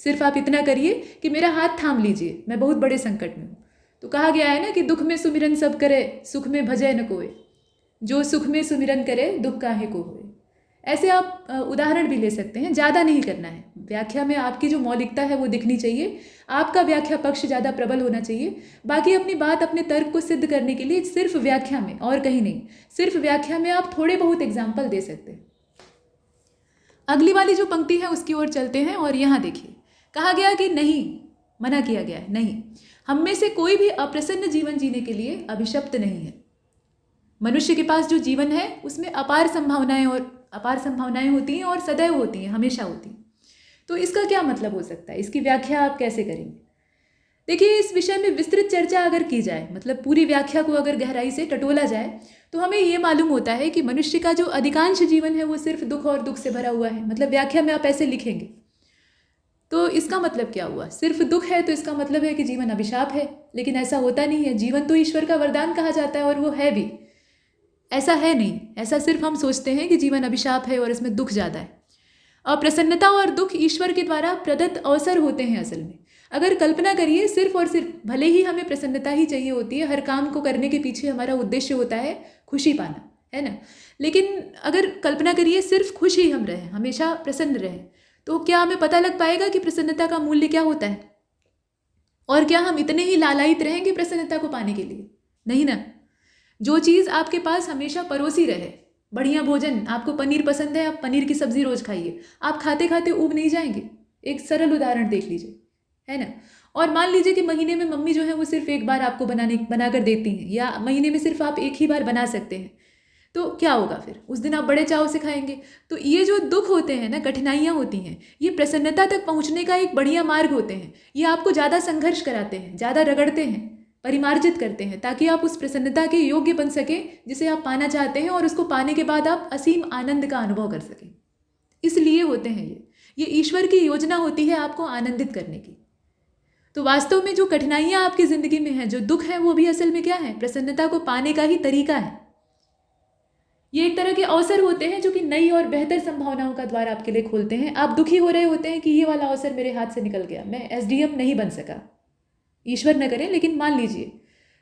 सिर्फ आप इतना करिए कि मेरा हाथ थाम लीजिए, मैं बहुत बड़े संकट में हूँ। तो कहा गया है ना कि दुख में सुमिरन सब करे, सुख में भजय न कोय, जो सुख में सुमिरन करे दुख काहे को होए। ऐसे आप उदाहरण भी ले सकते हैं, ज़्यादा नहीं करना है। व्याख्या में आपकी जो मौलिकता है वो दिखनी चाहिए, आपका व्याख्या पक्ष ज़्यादा प्रबल होना चाहिए। बाकी अपनी बात, अपने तर्क को सिद्ध करने के लिए सिर्फ व्याख्या में और कहीं नहीं, सिर्फ व्याख्या में आप थोड़े बहुत एग्जाम्पल दे सकते हैं। अगली वाली जो पंक्ति है उसकी ओर चलते हैं, और यहाँ देखिए कहा गया कि नहीं, मना किया गया है, नहीं, हम में से कोई भी अप्रसन्न जीवन जीने के लिए अभिशप्त नहीं है। मनुष्य के पास जो जीवन है उसमें अपार संभावनाएं होती हैं, और सदैव होती हैं, हमेशा होती हैं। तो इसका क्या मतलब हो सकता है, इसकी व्याख्या आप कैसे करेंगे? देखिए, इस विषय में विस्तृत चर्चा अगर की जाए, मतलब पूरी व्याख्या को अगर गहराई से टटोला जाए, तो हमें ये मालूम होता है कि मनुष्य का जो अधिकांश जीवन है वो सिर्फ दुख और दुख से भरा हुआ है। मतलब व्याख्या में आप ऐसे लिखेंगे तो इसका मतलब क्या हुआ? सिर्फ दुख है तो इसका मतलब है कि जीवन अभिशाप है, लेकिन ऐसा होता नहीं है। जीवन तो ईश्वर का वरदान कहा जाता है, और वो है भी। ऐसा है नहीं, ऐसा सिर्फ हम सोचते हैं कि जीवन अभिशाप है और इसमें दुख ज़्यादा है। अप्रसन्नता और दुख ईश्वर के द्वारा प्रदत्त अवसर होते हैं असल में। अगर कल्पना करिए, सिर्फ और सिर्फ, भले ही हमें प्रसन्नता ही चाहिए होती है, हर काम को करने के पीछे हमारा उद्देश्य होता है खुशी पाना, है ना, लेकिन अगर कल्पना करिए सिर्फ खुश ही हम रहें, हमेशा प्रसन्न रहें, तो क्या हमें पता लग पाएगा कि प्रसन्नता का मूल्य क्या होता है? और क्या हम इतने ही लालायित रहेंगे प्रसन्नता को पाने के लिए? नहीं ना। जो चीज़ आपके पास हमेशा परोसी रहे, बढ़िया भोजन, आपको पनीर पसंद है, आप पनीर की सब्जी रोज खाइए, आप खाते खाते ऊब नहीं जाएंगे। एक सरल उदाहरण देख लीजिए, है ना। और मान लीजिए कि महीने में मम्मी जो है वो सिर्फ एक बार आपको बनाकर देती हैं, या महीने में सिर्फ आप एक ही बार बना सकते हैं, तो क्या होगा फिर? उस दिन आप बड़े चाव से खाएंगे। तो ये जो दुख होते हैं ना, कठिनाइयाँ होती हैं, ये प्रसन्नता तक पहुँचने का एक बढ़िया मार्ग होते हैं। ये आपको ज़्यादा संघर्ष कराते हैं, ज़्यादा रगड़ते हैं, परिमार्जित करते हैं, ताकि आप उस प्रसन्नता के योग्य बन सकें जिसे आप पाना चाहते हैं, और उसको पाने के बाद आप असीम आनंद का अनुभव कर सकें। इसलिए होते हैं ये ईश्वर की योजना होती है आपको आनंदित करने की। तो वास्तव में जो कठिनाइयाँ आपकी ज़िंदगी में हैं, जो दुख हैं, वो भी असल में क्या है? प्रसन्नता को पाने का ही तरीका है। ये एक तरह के अवसर होते हैं जो कि नई और बेहतर संभावनाओं का द्वार आपके लिए खोलते हैं। आप दुखी हो रहे होते हैं कि ये वाला अवसर मेरे हाथ से निकल गया, मैं SDM नहीं बन सका, ईश्वर न करे, लेकिन मान लीजिए,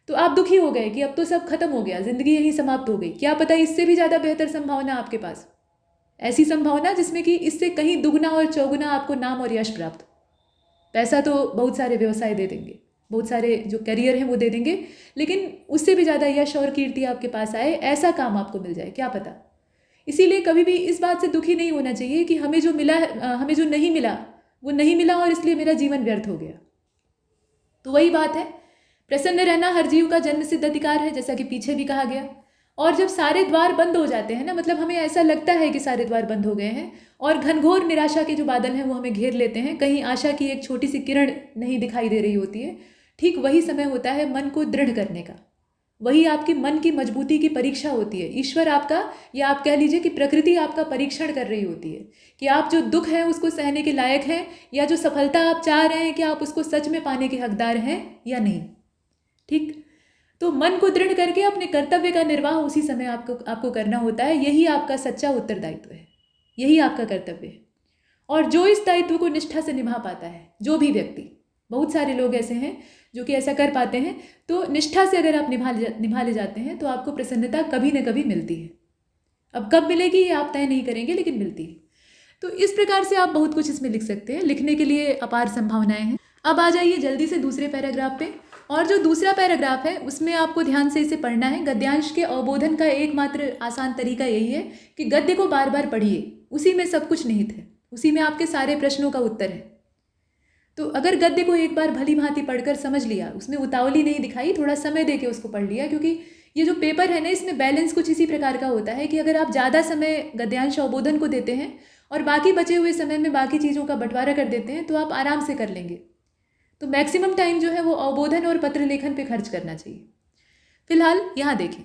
तो आप दुखी हो गए कि अब तो सब खत्म हो गया, जिंदगी यहीं समाप्त हो गई। क्या पता इससे भी ज़्यादा बेहतर संभावना आपके पास, ऐसी संभावना जिसमें कि इससे कहीं दुगना और चौगुना आपको नाम और यश प्राप्त। पैसा तो बहुत सारे व्यवसाय दे देंगे, बहुत सारे जो करियर हैं वो दे देंगे, लेकिन उससे भी ज़्यादा यश और कीर्ति आपके पास आए, ऐसा काम आपको मिल जाए, क्या पता। इसीलिए कभी भी इस बात से दुखी नहीं होना चाहिए कि हमें जो मिला, हमें जो नहीं मिला वो नहीं मिला और इसलिए मेरा जीवन व्यर्थ हो गया। तो वही बात है, प्रसन्न रहना हर जीव का जन्म सिद्ध अधिकार है, जैसा कि पीछे भी कहा गया। और जब सारे द्वार बंद हो जाते हैं ना, मतलब हमें ऐसा लगता है कि सारे द्वार बंद हो गए हैं और घनघोर निराशा के जो बादल हैं वो हमें घेर लेते हैं, कहीं आशा की एक छोटी सी किरण नहीं दिखाई दे रही होती है, ठीक वही समय होता है मन को दृढ़ करने का, वही आपके मन की मजबूती की परीक्षा होती है। ईश्वर आपका, या आप कह लीजिए कि प्रकृति आपका परीक्षण कर रही होती है कि आप जो दुख है उसको सहने के लायक हैं, या जो सफलता आप चाह रहे हैं कि आप उसको सच में पाने के हकदार हैं या नहीं। ठीक, तो मन को दृढ़ करके अपने कर्तव्य का निर्वाह उसी समय आपको करना होता है। यही आपका सच्चा उत्तरदायित्व है, यही आपका कर्तव्य है। और जो इस दायित्व को निष्ठा से निभा पाता है, जो भी व्यक्ति, बहुत सारे लोग ऐसे हैं जो कि ऐसा कर पाते हैं, तो निष्ठा से अगर आप निभा ले जाते हैं तो आपको प्रसन्नता कभी न कभी मिलती है। अब कब मिलेगी ये आप तय नहीं करेंगे, लेकिन मिलती है। तो इस प्रकार से आप बहुत कुछ इसमें लिख सकते हैं, लिखने के लिए अपार संभावनाएं हैं। अब आ जाइए जल्दी से दूसरे पैराग्राफ पे। और जो दूसरा पैराग्राफ है उसमें आपको ध्यान से इसे पढ़ना है। गद्यांश के अवबोधन का एकमात्र आसान तरीका यही है कि गद्य को बार बार पढ़िए, उसी में सब कुछ निहित है, उसी में आपके सारे प्रश्नों का उत्तर है। तो अगर गद्य को एक बार भली भांति पढ़कर समझ लिया, उसमें उतावली नहीं दिखाई, थोड़ा समय देके उसको पढ़ लिया, क्योंकि ये जो पेपर है ना, इसमें बैलेंस कुछ इसी प्रकार का होता है कि अगर आप ज़्यादा समय गद्यांश अवबोधन को देते हैं और बाकी बचे हुए समय में बाकी चीज़ों का बंटवारा कर देते हैं तो आप आराम से कर लेंगे। तो मैक्सिमम टाइम जो है वो अवबोधन और पत्र लेखन पे खर्च करना चाहिए। फिलहाल यहाँ देखें,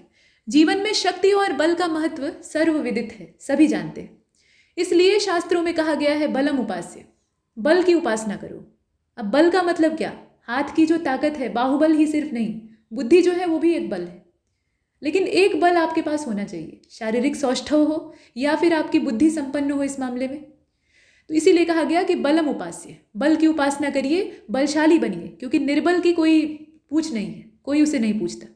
जीवन में शक्ति और बल का महत्व सर्वविदित है, सभी जानते हैं। इसलिए शास्त्रों में कहा गया है बलम उपास्य, बल की उपासना करो। अब बल का मतलब क्या? हाथ की जो ताकत है, बाहुबल ही सिर्फ नहीं, बुद्धि जो है वो भी एक बल है। लेकिन एक बल आपके पास होना चाहिए, शारीरिक सौष्ठव हो या फिर आपकी बुद्धि संपन्न हो इस मामले में। तो इसीलिए कहा गया कि बलम उपास्य, बल की उपासना करिए, बलशाली बनिए, क्योंकि निर्बल की कोई पूछ नहीं है, कोई उसे नहीं पूछता।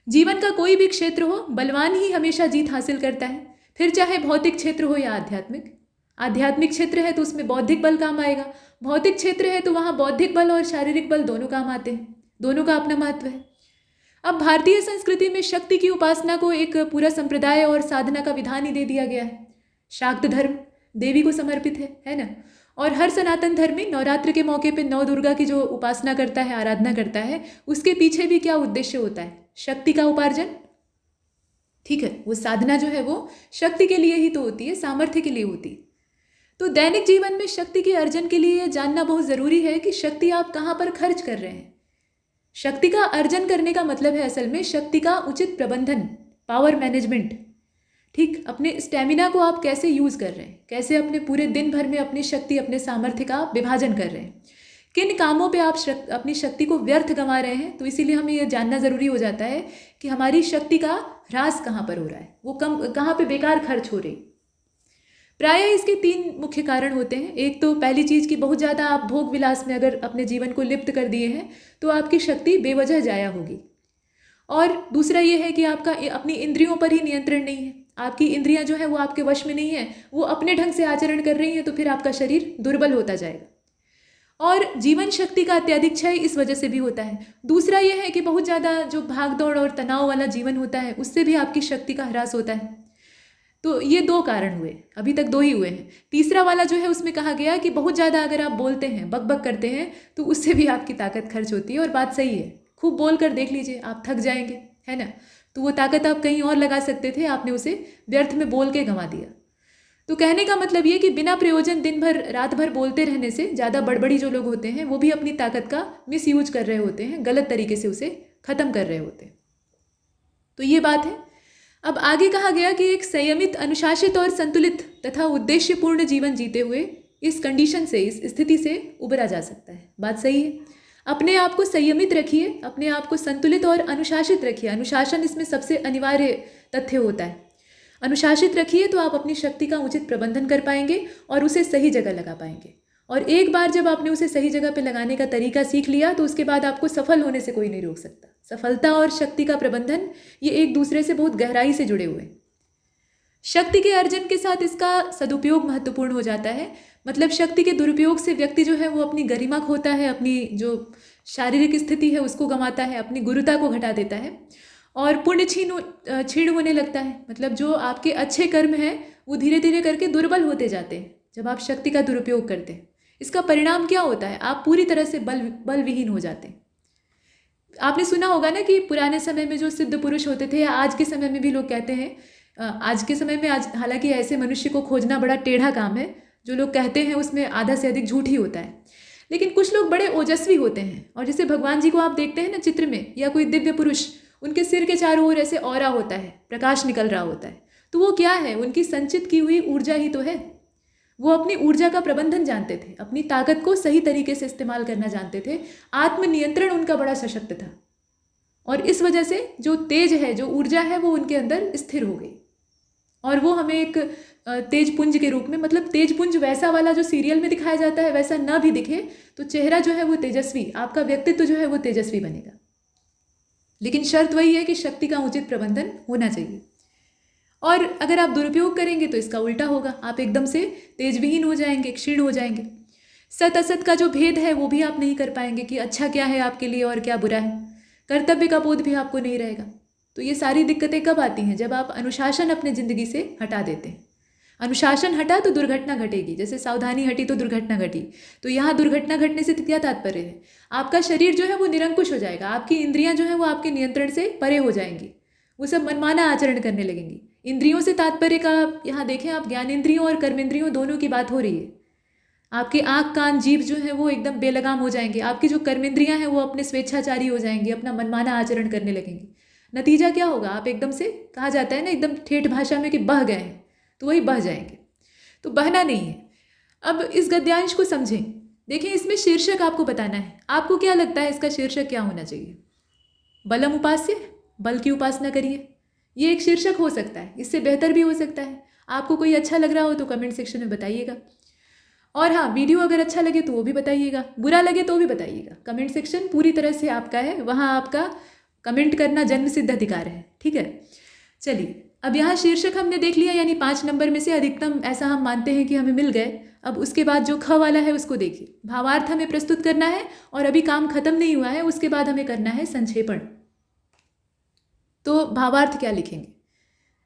जीवन का कोई भी क्षेत्र हो, बलवान ही हमेशा जीत हासिल करता है, फिर चाहे भौतिक क्षेत्र हो या आध्यात्मिक। आध्यात्मिक क्षेत्र है तो उसमें बौद्धिक बल काम आएगा, भौतिक क्षेत्र है तो वहाँ बौद्धिक बल और शारीरिक बल दोनों काम आते हैं, दोनों का अपना महत्व है। अब भारतीय संस्कृति में शक्ति की उपासना को एक पूरा संप्रदाय और साधना का विधान ही दे दिया गया है। शाक्त धर्म देवी को समर्पित है ना। और हर सनातन धर्म में नवरात्र के मौके पे नौ दुर्गा की जो उपासना करता है, आराधना करता है, उसके पीछे भी क्या उद्देश्य होता है? शक्ति का उपार्जन। ठीक है, वो साधना जो है वो शक्ति के लिए ही तो होती है, सामर्थ्य के लिए होती है। तो दैनिक जीवन में शक्ति के अर्जन के लिए जानना बहुत ज़रूरी है कि शक्ति आप कहाँ पर खर्च कर रहे हैं। शक्ति का अर्जन करने का मतलब है असल में शक्ति का उचित प्रबंधन, पावर मैनेजमेंट। ठीक, अपने स्टेमिना को आप कैसे यूज़ कर रहे हैं, कैसे अपने पूरे दिन भर में अपनी शक्ति, अपने सामर्थ्य का विभाजन कर रहे हैं, किन कामों पे आप अपनी शक्ति को व्यर्थ गंवा रहे हैं। तो इसीलिए हमें यह जानना ज़रूरी हो जाता है कि हमारी शक्ति का ह्रास कहाँ पर हो रहा है, वो कहाँ पे बेकार खर्च हो रही। प्रायः इसके 3 मुख्य कारण होते हैं। एक तो पहली चीज़ कि बहुत ज़्यादा आप भोग विलास में अगर अपने जीवन को लिप्त कर दिए हैं तो आपकी शक्ति बेवजह जाया होगी। और दूसरा ये है कि आपका अपनी इंद्रियों पर ही नियंत्रण नहीं है, आपकी इंद्रियां जो है वो आपके वश में नहीं है, वो अपने ढंग से आचरण कर रही हैं, तो फिर आपका शरीर दुर्बल होता जाएगा। और जीवन शक्ति का अत्यधिक क्षय इस वजह से भी होता है। दूसरा ये है कि बहुत ज़्यादा जो भाग दौड़ और तनाव वाला जीवन होता है उससे भी आपकी शक्ति का ह्रास होता है। तो ये 2 कारण हुए, अभी तक 2 ही हुए हैं। तीसरा वाला जो है उसमें कहा गया कि बहुत ज़्यादा अगर आप बोलते हैं, बकबक करते हैं, तो उससे भी आपकी ताकत खर्च होती है। और बात सही है, खूब बोल कर देख लीजिए, आप थक जाएंगे, है ना। तो वो ताकत आप कहीं और लगा सकते थे, आपने उसे व्यर्थ में बोल के गंवा दिया। तो कहने का मतलब ये कि बिना प्रयोजन दिन भर रात भर बोलते रहने से ज़्यादा बड़बड़ी जो लोग होते हैं वो भी अपनी ताकत का मिसयूज कर रहे होते हैं, गलत तरीके से उसे ख़त्म कर रहे होते हैं। तो ये बात है। अब आगे कहा गया कि एक संयमित, अनुशासित और संतुलित तथा उद्देश्यपूर्ण जीवन जीते हुए इस कंडीशन से, इस स्थिति से उबरा जा सकता है। बात सही है। अपने आप को संयमित रखिए, अपने आप को संतुलित और अनुशासित रखिए। अनुशासन इसमें सबसे अनिवार्य तथ्य होता है। अनुशासित रखिए तो आप अपनी शक्ति का उचित प्रबंधन कर पाएंगे और उसे सही जगह लगा पाएंगे। और एक बार जब आपने उसे सही जगह पे लगाने का तरीका सीख लिया तो उसके बाद आपको सफल होने से कोई नहीं रोक सकता। सफलता और शक्ति का प्रबंधन ये एक दूसरे से बहुत गहराई से जुड़े हुए हैं। शक्ति के अर्जन के साथ इसका सदुपयोग महत्वपूर्ण हो जाता है। मतलब शक्ति के दुरुपयोग से व्यक्ति जो है वो अपनी गरिमा खोता है, अपनी जो शारीरिक स्थिति है उसको गंवाता है, अपनी गुरुता को घटा देता है और पुण्य क्षीण होने लगता है। मतलब जो आपके अच्छे कर्म हैं वो धीरे धीरे करके दुर्बल होते जाते हैं जब आप शक्ति का दुरुपयोग करते हैं। इसका परिणाम क्या होता है? आप पूरी तरह से बलविहीन हो जाते हैं। आपने सुना होगा ना कि पुराने समय में जो सिद्ध पुरुष होते थे, या आज के समय में भी लोग कहते हैं, आज के समय में हालांकि ऐसे मनुष्य को खोजना बड़ा टेढ़ा काम है। जो लोग कहते हैं उसमें आधा से अधिक झूठ ही होता है। लेकिन कुछ लोग बड़े ओजस्वी होते हैं और जैसे भगवान जी को आप देखते हैं ना चित्र में, या कोई दिव्य पुरुष, उनके सिर के चारों ओर ऐसे ऑरा होता है, प्रकाश निकल रहा होता है। तो वो क्या है? उनकी संचित की हुई ऊर्जा ही तो है। वो अपनी ऊर्जा का प्रबंधन जानते थे, अपनी ताकत को सही तरीके से इस्तेमाल करना जानते थे। आत्मनियंत्रण उनका बड़ा सशक्त था और इस वजह से जो तेज है, जो ऊर्जा है, वो उनके अंदर स्थिर हो गई। और वो हमें एक तेज पुंज के रूप में, मतलब तेज पुंज वैसा वाला जो सीरियल में दिखाया जाता है वैसा ना भी दिखे तो चेहरा जो है वो तेजस्वी, आपका व्यक्तित्व जो है वो तेजस्वी बनेगा। लेकिन शर्त वही है कि शक्ति का उचित प्रबंधन होना चाहिए। और अगर आप दुरुपयोग करेंगे तो इसका उल्टा होगा, आप एकदम से तेजविहीन हो जाएंगे, क्षीण हो जाएंगे। सत असत का जो भेद है वो भी आप नहीं कर पाएंगे कि अच्छा क्या है आपके लिए और क्या बुरा है। कर्तव्य का बोध भी आपको नहीं रहेगा। तो ये सारी दिक्कतें कब आती हैं? जब आप अनुशासन अपने ज़िंदगी से हटा देते हैं। अनुशासन हटा तो दुर्घटना घटेगी, जैसे सावधानी हटी तो दुर्घटना घटी। तो यहाँ दुर्घटना घटने से क्या तात्पर्य है? आपका शरीर जो है वो निरंकुश हो जाएगा, आपकी इंद्रियां जो है वो आपके नियंत्रण से परे हो जाएंगी, वो सब मनमाना आचरण करने लगेंगी। इंद्रियों से तात्पर्य का यहाँ देखें आप, ज्ञानेंद्रियों और कर्मेंद्रियों दोनों की बात हो रही है। आपके आँख कान जीभ जो है वो एकदम बेलगाम हो जाएंगे, आपकी जो कर्मेंद्रियां हैं वो अपने स्वेच्छाचारी हो जाएंगी, अपना मनमाना आचरण करने लगेंगी। नतीजा क्या होगा? आप एकदम से, कहा जाता है ना एकदम ठेठ भाषा में कि बह गए हैं, तो वही बह जाएंगे। तो बहना नहीं है। अब इस गद्यांश को समझें। देखिए इसमें शीर्षक आपको बताना है। आपको क्या लगता है इसका शीर्षक क्या होना चाहिए? बलम उपास्य, बल की उपासना करिए, ये एक शीर्षक हो सकता है। इससे बेहतर भी हो सकता है। आपको कोई अच्छा लग रहा हो तो कमेंट सेक्शन में बताइएगा। और हाँ, वीडियो अगर अच्छा लगे तो वो भी बताइएगा, बुरा लगे तो भी बताइएगा। कमेंट सेक्शन पूरी तरह से आपका है, वहाँ आपका कमेंट करना जन्मसिद्ध अधिकार है। ठीक है, चलिए अब यहाँ शीर्षक हमने देख लिया, यानी 5 नंबर में से अधिकतम ऐसा हम मानते हैं कि हमें मिल गए। अब उसके बाद जो ख वाला है उसको देखिए। भावार्थ हमें प्रस्तुत करना है और अभी काम खत्म नहीं हुआ है, उसके बाद हमें करना है संक्षेपण। तो भावार्थ क्या लिखेंगे?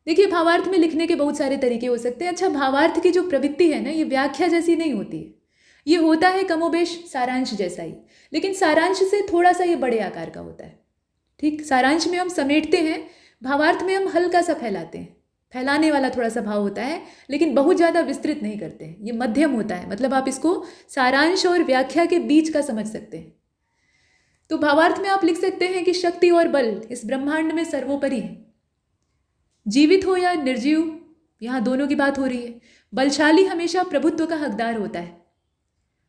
देखिए भावार्थ में लिखने के बहुत सारे तरीके हो सकते हैं। अच्छा, भावार्थ की जो प्रवृत्ति है ना, ये व्याख्या जैसी नहीं होती है, ये होता है कमोबेश सारांश जैसा ही, लेकिन सारांश से थोड़ा सा ये बड़े आकार का होता है। ठीक, सारांश में हम समेटते हैं, भावार्थ में हम हल्का सा फैलाते हैं, फैलाने वाला थोड़ा सा भाव होता है, लेकिन बहुत ज़्यादा विस्तृत नहीं करते हैं। ये मध्यम होता है, मतलब आप इसको सारांश और व्याख्या के बीच का समझ सकते हैं। तो भावार्थ में आप लिख सकते हैं कि शक्ति और बल इस ब्रह्मांड में सर्वोपरि है। जीवित हो या निर्जीव, यहाँ दोनों की बात हो रही है। बलशाली हमेशा प्रभुत्व का हकदार होता है।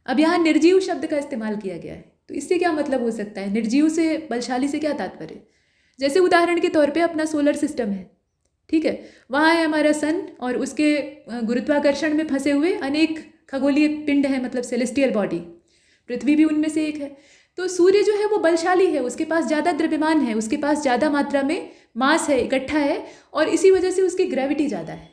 अब यहाँ निर्जीव शब्द का इस्तेमाल किया गया है, तो इससे क्या मतलब हो सकता है? निर्जीव से बलशाली से क्या तात्पर्य? जैसे उदाहरण के तौर पे अपना सोलर सिस्टम है, ठीक है, वहाँ है हमारा सन और उसके गुरुत्वाकर्षण में फंसे हुए अनेक खगोलीय पिंड हैं, मतलब सेलेस्टियल बॉडी। पृथ्वी भी उनमें से एक है। तो सूर्य जो है वो बलशाली है, उसके पास ज़्यादा द्रव्यमान है, उसके पास ज़्यादा मात्रा में मास है, इकट्ठा है, और इसी वजह से उसकी ग्रेविटी ज़्यादा है।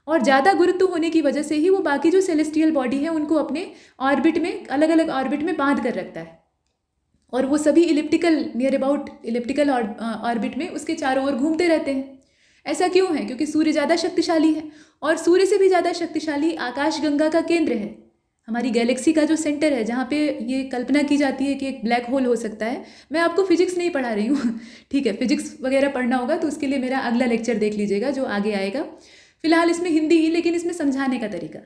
और ज़्यादा गुरुत्व होने की वजह से ही वो बाकी जो सेलेस्टियल बॉडी है उनको अपने ऑर्बिट में, अलग अलग ऑर्बिट में बांध कर रखता है, और वो सभी elliptical, near about elliptical orbit में उसके चारों ओर घूमते रहते हैं। ऐसा क्यों है? क्योंकि सूर्य ज़्यादा शक्तिशाली है, और सूर्य से भी ज़्यादा शक्तिशाली आकाशगंगा का केंद्र है, हमारी गैलेक्सी का जो सेंटर है, जहाँ पे ये कल्पना की जाती है कि एक ब्लैक होल हो सकता है। मैं आपको फिजिक्स नहीं पढ़ा रही हूँ, ठीक है, फिजिक्स वगैरह पढ़ना होगा तो उसके लिए मेरा अगला लेक्चर देख लीजिएगा जो आगे आएगा। फिलहाल इसमें हिंदी ही, लेकिन इसमें समझाने का तरीका।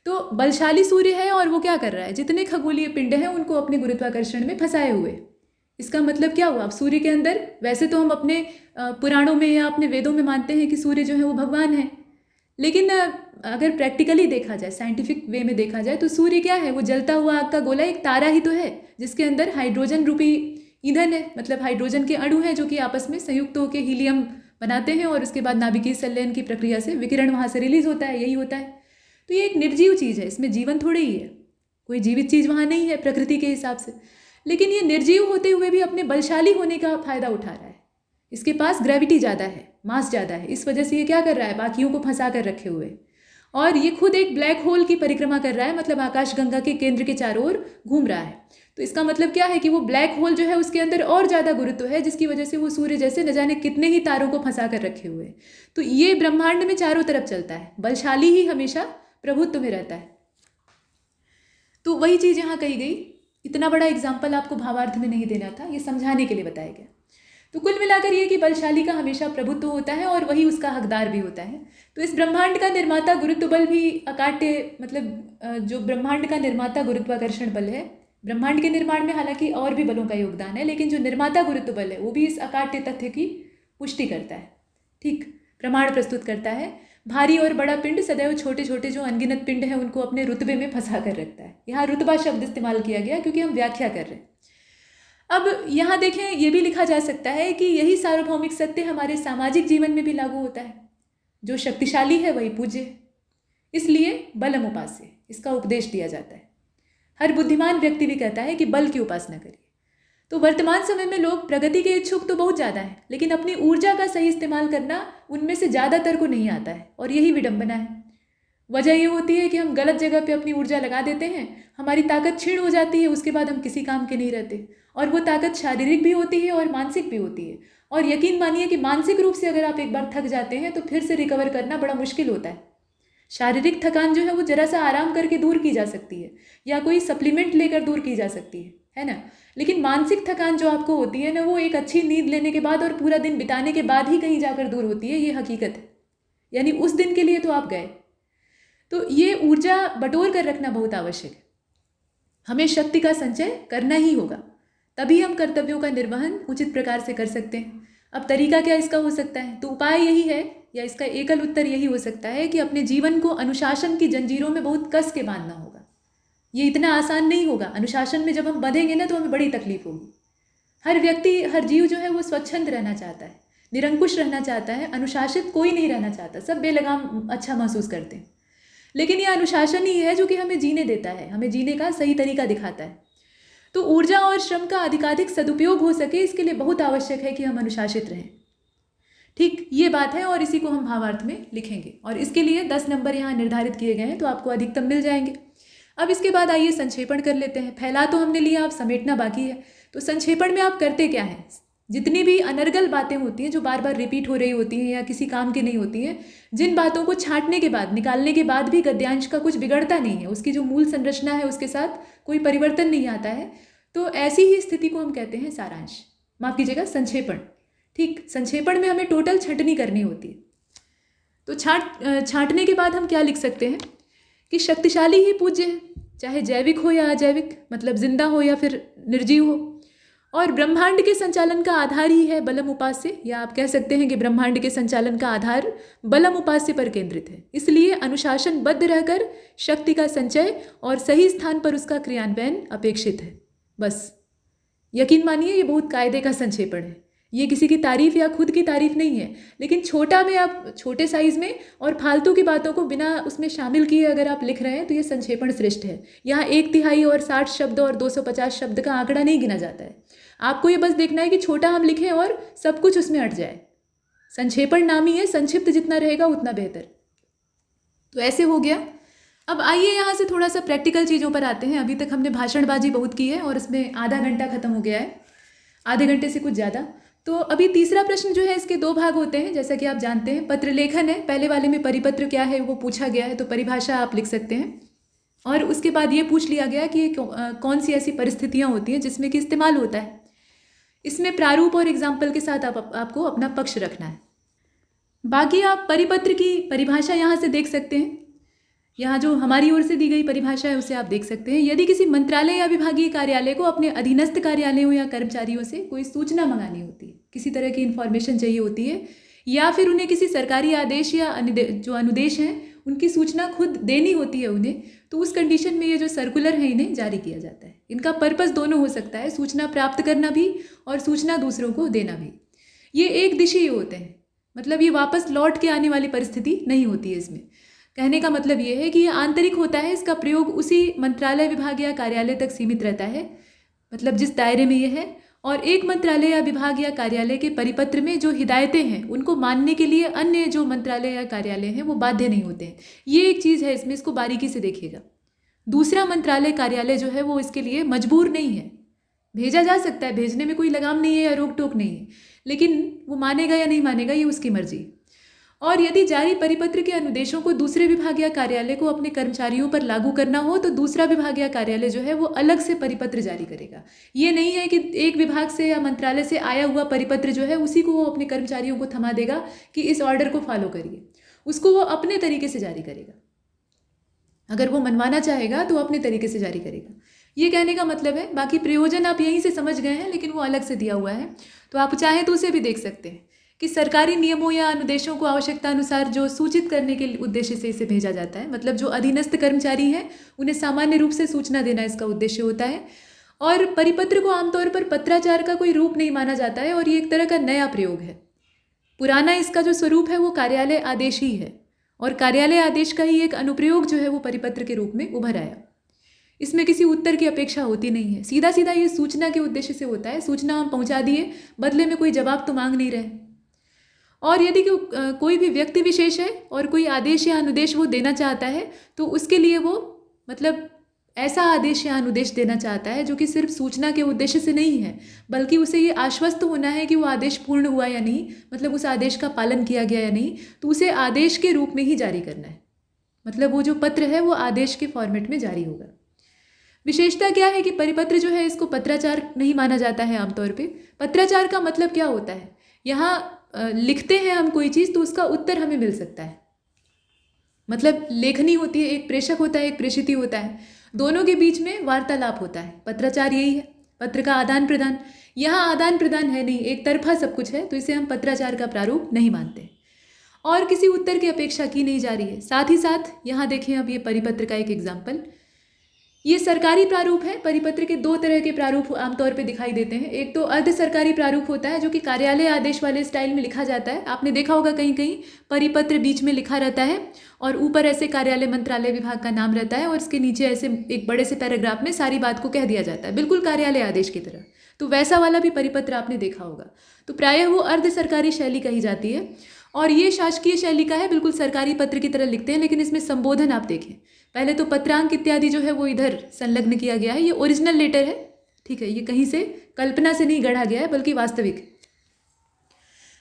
तो बलशाली सूर्य है और वो क्या कर रहा है? जितने खगोलीय पिंड हैं उनको अपने गुरुत्वाकर्षण में फंसाए हुए। इसका मतलब क्या हुआ? अब सूर्य के अंदर, वैसे तो हम अपने पुराणों में या अपने वेदों में मानते हैं कि सूर्य जो है वो भगवान है, लेकिन अगर प्रैक्टिकली देखा जाए, साइंटिफिक वे में देखा जाए, तो सूर्य क्या है? वो जलता हुआ आग का गोला, एक तारा ही तो है, जिसके अंदर हाइड्रोजन रूपी ईंधन है, मतलब हाइड्रोजन के अणु हैं जो कि आपस में संयुक्त होकर हीलियम बनाते हैं, और उसके बाद नाभिकीय संलयन की प्रक्रिया से विकिरण वहाँ से रिलीज होता है, यही होता है। तो ये एक निर्जीव चीज़ है, इसमें जीवन थोड़ी ही है, कोई जीवित चीज़ वहाँ नहीं है प्रकृति के हिसाब से, लेकिन ये निर्जीव होते हुए भी अपने बलशाली होने का फायदा उठा रहा है। इसके पास ग्रेविटी ज़्यादा है, मास ज़्यादा है, इस वजह से ये क्या कर रहा है? बाकियों को फंसा कर रखे हुए, और ये खुद एक ब्लैक होल की परिक्रमा कर रहा है, मतलब आकाशगंगा के केंद्र के चारों ओर घूम रहा है। तो इसका मतलब क्या है कि वो ब्लैक होल जो है उसके अंदर और ज़्यादा गुरुत्व है, जिसकी वजह से वो सूर्य जैसे न जाने कितने ही तारों को फंसा कर रखे हुए। तो ये ब्रह्मांड में चारों तरफ चलता है, बलशाली ही हमेशा प्रभुत्व में रहता है। तो वही चीज़ यहाँ कही गई। इतना बड़ा एग्जाम्पल आपको भावार्थ में नहीं देना था, ये समझाने के लिए बताया गया। तो कुल मिलाकर ये कि बलशाली का हमेशा प्रभुत्व होता है और वही उसका हकदार भी होता है। तो इस ब्रह्मांड का निर्माता गुरुत्व बल भी अकाट्य, मतलब जो ब्रह्मांड का निर्माता गुरुत्वाकर्षण बल है, ब्रह्मांड के निर्माण में हालांकि और भी बलों का योगदान है, लेकिन जो निर्माता गुरुत्व बल है वो भी इस अकाट्य तथ्य की पुष्टि करता है, ठीक, प्रमाण प्रस्तुत करता है। भारी और बड़ा पिंड सदैव छोटे छोटे जो अनगिनत पिंड हैं उनको अपने रुतबे में फंसा कर रखता है। यहाँ रुतबा शब्द इस्तेमाल किया गया क्योंकि हम व्याख्या कर रहे हैं। अब यहाँ देखें, ये भी लिखा जा सकता है कि यही सार्वभौमिक सत्य हमारे सामाजिक जीवन में भी लागू होता है। जो शक्तिशाली है वही पूज्य है, इसलिए बलम उपास्य, इसका उपदेश दिया जाता है। हर बुद्धिमान व्यक्ति भी कहता है कि बल की उपासना करिए। तो वर्तमान समय में लोग प्रगति के इच्छुक तो बहुत ज़्यादा हैं, लेकिन अपनी ऊर्जा का सही इस्तेमाल करना उनमें से ज़्यादातर को नहीं आता है, और यही विडंबना है। वजह ये होती है कि हम गलत जगह पे अपनी ऊर्जा लगा देते हैं, हमारी ताकत क्षीण हो जाती है, उसके बाद हम किसी काम के नहीं रहते। और वो ताकत शारीरिक भी होती है और मानसिक भी होती है। और यकीन मानिए कि मानसिक रूप से अगर आप एक बार थक जाते हैं तो फिर से रिकवर करना बड़ा मुश्किल होता है। शारीरिक थकान जो है वो जरा सा आराम करके दूर की जा सकती है, या कोई सप्लीमेंट लेकर दूर की जा सकती है ना। लेकिन मानसिक थकान जो आपको होती है ना, वो एक अच्छी नींद लेने के बाद और पूरा दिन बिताने के बाद ही कहीं जाकर दूर होती है, ये हकीकत है। यानी उस दिन के लिए तो आप गए। तो ये ऊर्जा बटोर कर रखना बहुत आवश्यक है। हमें शक्ति का संचय करना ही होगा, तभी हम कर्तव्यों का निर्वहन उचित प्रकार से कर सकते हैं। अब तरीका क्या इसका हो सकता है? तो उपाय यही है, या इसका एकल उत्तर यही हो सकता है कि अपने जीवन को अनुशासन की जंजीरों में बहुत कस के बांधना होगा। ये इतना आसान नहीं होगा। अनुशासन में जब हम बंधेंगे ना तो हमें बड़ी तकलीफ होगी। हर व्यक्ति, हर जीव जो है वो स्वच्छंद रहना चाहता है, निरंकुश रहना चाहता है, अनुशासित कोई नहीं रहना चाहता। सब बेलगाम अच्छा महसूस करते हैं। लेकिन यह अनुशासन ही है जो कि हमें जीने देता है, हमें जीने का सही तरीका दिखाता है। तो ऊर्जा और श्रम का अधिकाधिक सदुपयोग हो सके, इसके लिए बहुत आवश्यक है कि हम अनुशासित रहें। ठीक, ये बात है, और इसी को हम भावार्थ में लिखेंगे, और इसके लिए 10 नंबर यहाँ निर्धारित किए गए हैं, तो आपको अधिकतम मिल जाएंगे। अब इसके बाद आइए संक्षेपण कर लेते हैं। फैला तो हमने लिया, आप समेटना बाकी है। तो संक्षेपण में आप करते क्या हैं? जितनी भी अनर्गल बातें होती हैं जो बार बार रिपीट हो रही होती हैं या किसी काम की नहीं होती हैं, जिन बातों को छांटने के बाद, निकालने के बाद भी गद्यांश का कुछ बिगड़ता नहीं है, उसकी जो मूल संरचना है उसके साथ कोई परिवर्तन नहीं आता है, तो ऐसी ही स्थिति को हम कहते हैं सारांश, माफ कीजिएगा संक्षेपण। ठीक, संक्षेपण में हमें टोटल छंटनी करनी होती है। तो छांटने के बाद हम क्या लिख सकते हैं कि शक्तिशाली ही पूज्य है, चाहे जैविक हो या अजैविक, मतलब जिंदा हो या फिर निर्जीव हो। और ब्रह्मांड के संचालन का आधार ही है बलम उपास्य, या आप कह सकते हैं कि ब्रह्मांड के संचालन का आधार बलम उपास्य पर केंद्रित है। इसलिए अनुशासनबद्ध रहकर शक्ति का संचय और सही स्थान पर उसका क्रियान्वयन अपेक्षित है। बस यकीन मानिए, ये बहुत कायदे का संक्षेपण है। ये किसी की तारीफ या खुद की तारीफ नहीं है, लेकिन छोटा में आप छोटे साइज में और फालतू की बातों को बिना उसमें शामिल किए अगर आप लिख रहे हैं तो ये संक्षेपण श्रेष्ठ है। यहाँ 1/3 और 60 शब्द और 250 शब्द का आंकड़ा नहीं गिना जाता है। आपको ये बस देखना है कि छोटा हम लिखें और सब कुछ उसमें अट जाए। संक्षेपण नाम ही है, संक्षिप्त जितना रहेगा उतना बेहतर। तो ऐसे हो गया। अब आइए यहाँ से थोड़ा सा प्रैक्टिकल चीज़ों पर आते हैं। अभी तक हमने भाषणबाजी बहुत की है और इसमें आधा घंटा खत्म हो गया है, आधे घंटे से कुछ ज़्यादा। तो अभी तीसरा प्रश्न जो है, इसके 2 भाग होते हैं, जैसा कि आप जानते हैं। पत्र लेखन है, पहले वाले में परिपत्र क्या है वो पूछा गया है, तो परिभाषा आप लिख सकते हैं। और उसके बाद ये पूछ लिया गया कि ये कौन सी ऐसी परिस्थितियाँ होती हैं जिसमें कि इस्तेमाल होता है। इसमें प्रारूप और एग्जाम्पल के साथ आपको अपना पक्ष रखना है। बाकी आप परिपत्र की परिभाषा यहाँ से देख सकते हैं। यहाँ जो हमारी ओर से दी गई परिभाषा है उसे आप देख सकते हैं। यदि किसी मंत्रालय या विभागीय कार्यालय को अपने अधीनस्थ कार्यालयों या कर्मचारियों से कोई सूचना मंगानी होती है, किसी तरह की इन्फॉर्मेशन चाहिए होती है, या फिर उन्हें किसी सरकारी आदेश या जो अनुदेश हैं उनकी सूचना खुद देनी होती है उन्हें, तो उस कंडीशन में ये जो सर्कुलर है इन्हें जारी किया जाता है। इनका पर्पस दोनों हो सकता है, सूचना प्राप्त करना भी और सूचना दूसरों को देना भी। ये एक दिशीय होते हैं, मतलब ये वापस लौट के आने वाली परिस्थिति नहीं होती है इसमें। कहने का मतलब ये है कि ये आंतरिक होता है, इसका प्रयोग उसी मंत्रालय विभाग या कार्यालय तक सीमित रहता है, मतलब जिस दायरे में ये है। और एक मंत्रालय या विभाग या कार्यालय के परिपत्र में जो हिदायतें हैं उनको मानने के लिए अन्य जो मंत्रालय या कार्यालय हैं वो बाध्य नहीं होते हैं। ये एक चीज़ है इसमें, इसको बारीकी से देखिएगा। दूसरा मंत्रालय कार्यालय जो है वो इसके लिए मजबूर नहीं है, भेजा जा सकता है, भेजने में कोई लगाम नहीं है या रोक टोक नहीं है, लेकिन वो मानेगा या नहीं मानेगा ये उसकी मर्जी। और यदि जारी परिपत्र के अनुदेशों को दूसरे विभाग या कार्यालय को अपने कर्मचारियों पर लागू करना हो तो दूसरा विभाग या कार्यालय जो है वो अलग से परिपत्र जारी करेगा। ये नहीं है कि एक विभाग से या मंत्रालय से आया हुआ परिपत्र जो है उसी को वो अपने कर्मचारियों को थमा देगा कि इस ऑर्डर को फॉलो करिए, उसको वो अपने तरीके से जारी करेगा। अगर वो मनवाना चाहेगा तो अपने तरीके से जारी करेगा। ये कहने का मतलब है। बाकी प्रयोजन आप यहीं से समझ गए हैं, लेकिन वो अलग से दिया हुआ है, तो आप चाहें तो उसे भी देख सकते हैं। कि सरकारी नियमों या अनुदेशों को आवश्यकता अनुसार जो सूचित करने के उद्देश्य से इसे भेजा जाता है, मतलब जो अधीनस्थ कर्मचारी हैं उन्हें सामान्य रूप से सूचना देना इसका उद्देश्य होता है। और परिपत्र को आमतौर पर पत्राचार का कोई रूप नहीं माना जाता है और ये एक तरह का नया प्रयोग है। पुराना इसका जो स्वरूप है वो कार्यालय आदेश ही है और कार्यालय आदेश का ही एक अनुप्रयोग जो है वो परिपत्र के रूप में उभर आया। इसमें किसी उत्तर की अपेक्षा होती नहीं है, सीधा सीधा ये सूचना के उद्देश्य से होता है। सूचना हम पहुंचा दिए, बदले में कोई जवाब तो मांग नहीं रहे। और यदि कोई भी व्यक्ति विशेष है और कोई आदेश या अनुदेश वो देना चाहता है तो उसके लिए वो मतलब ऐसा आदेश या अनुदेश देना चाहता है जो कि सिर्फ सूचना के उद्देश्य से नहीं है, बल्कि उसे ये आश्वस्त होना है कि वो आदेश पूर्ण हुआ या नहीं, मतलब उस आदेश का पालन किया गया या नहीं, तो उसे आदेश के रूप में ही जारी करना है। मतलब वो जो पत्र है वो आदेश के फॉर्मेट में जारी होगा। विशेषता क्या है कि परिपत्र जो है इसको पत्राचार नहीं माना जाता है आमतौर पे। पत्राचार का मतलब क्या होता है, यहाँ लिखते हैं हम कोई चीज़ तो उसका उत्तर हमें मिल सकता है। मतलब लेखनी होती है, एक प्रेषक होता है, एक प्रेषिती होता है, दोनों के बीच में वार्तालाप होता है। पत्राचार यही है, पत्र का आदान प्रदान। यहाँ आदान प्रदान है नहीं, एक तरफा सब कुछ है, तो इसे हम पत्राचार का प्रारूप नहीं मानते और किसी उत्तर की अपेक्षा की नहीं जा रही है। साथ ही साथ यहाँ देखें अब ये परिपत्र का एक एग्जाम्पल, ये सरकारी प्रारूप है। परिपत्र के दो तरह के प्रारूप आमतौर पे दिखाई देते हैं। एक तो अर्ध सरकारी प्रारूप होता है जो कि कार्यालय आदेश वाले स्टाइल में लिखा जाता है। आपने देखा होगा कहीं कहीं परिपत्र बीच में लिखा रहता है और ऊपर ऐसे कार्यालय मंत्रालय विभाग का नाम रहता है और इसके नीचे ऐसे एक बड़े से पैराग्राफ में सारी बात को कह दिया जाता है, बिल्कुल कार्यालय आदेश की तरह। तो वैसा वाला भी परिपत्र आपने देखा होगा। तो प्रायः वो अर्ध सरकारी शैली कही जाती है और ये शासकीय शैली का है, बिल्कुल सरकारी पत्र की तरह लिखते हैं। लेकिन इसमें संबोधन आप देखें, पहले तो पत्रांक इत्यादि जो है वो इधर संलग्न किया गया है। ये ओरिजिनल लेटर है, ठीक है, ये कहीं से कल्पना से नहीं गढ़ा गया है बल्कि वास्तविक।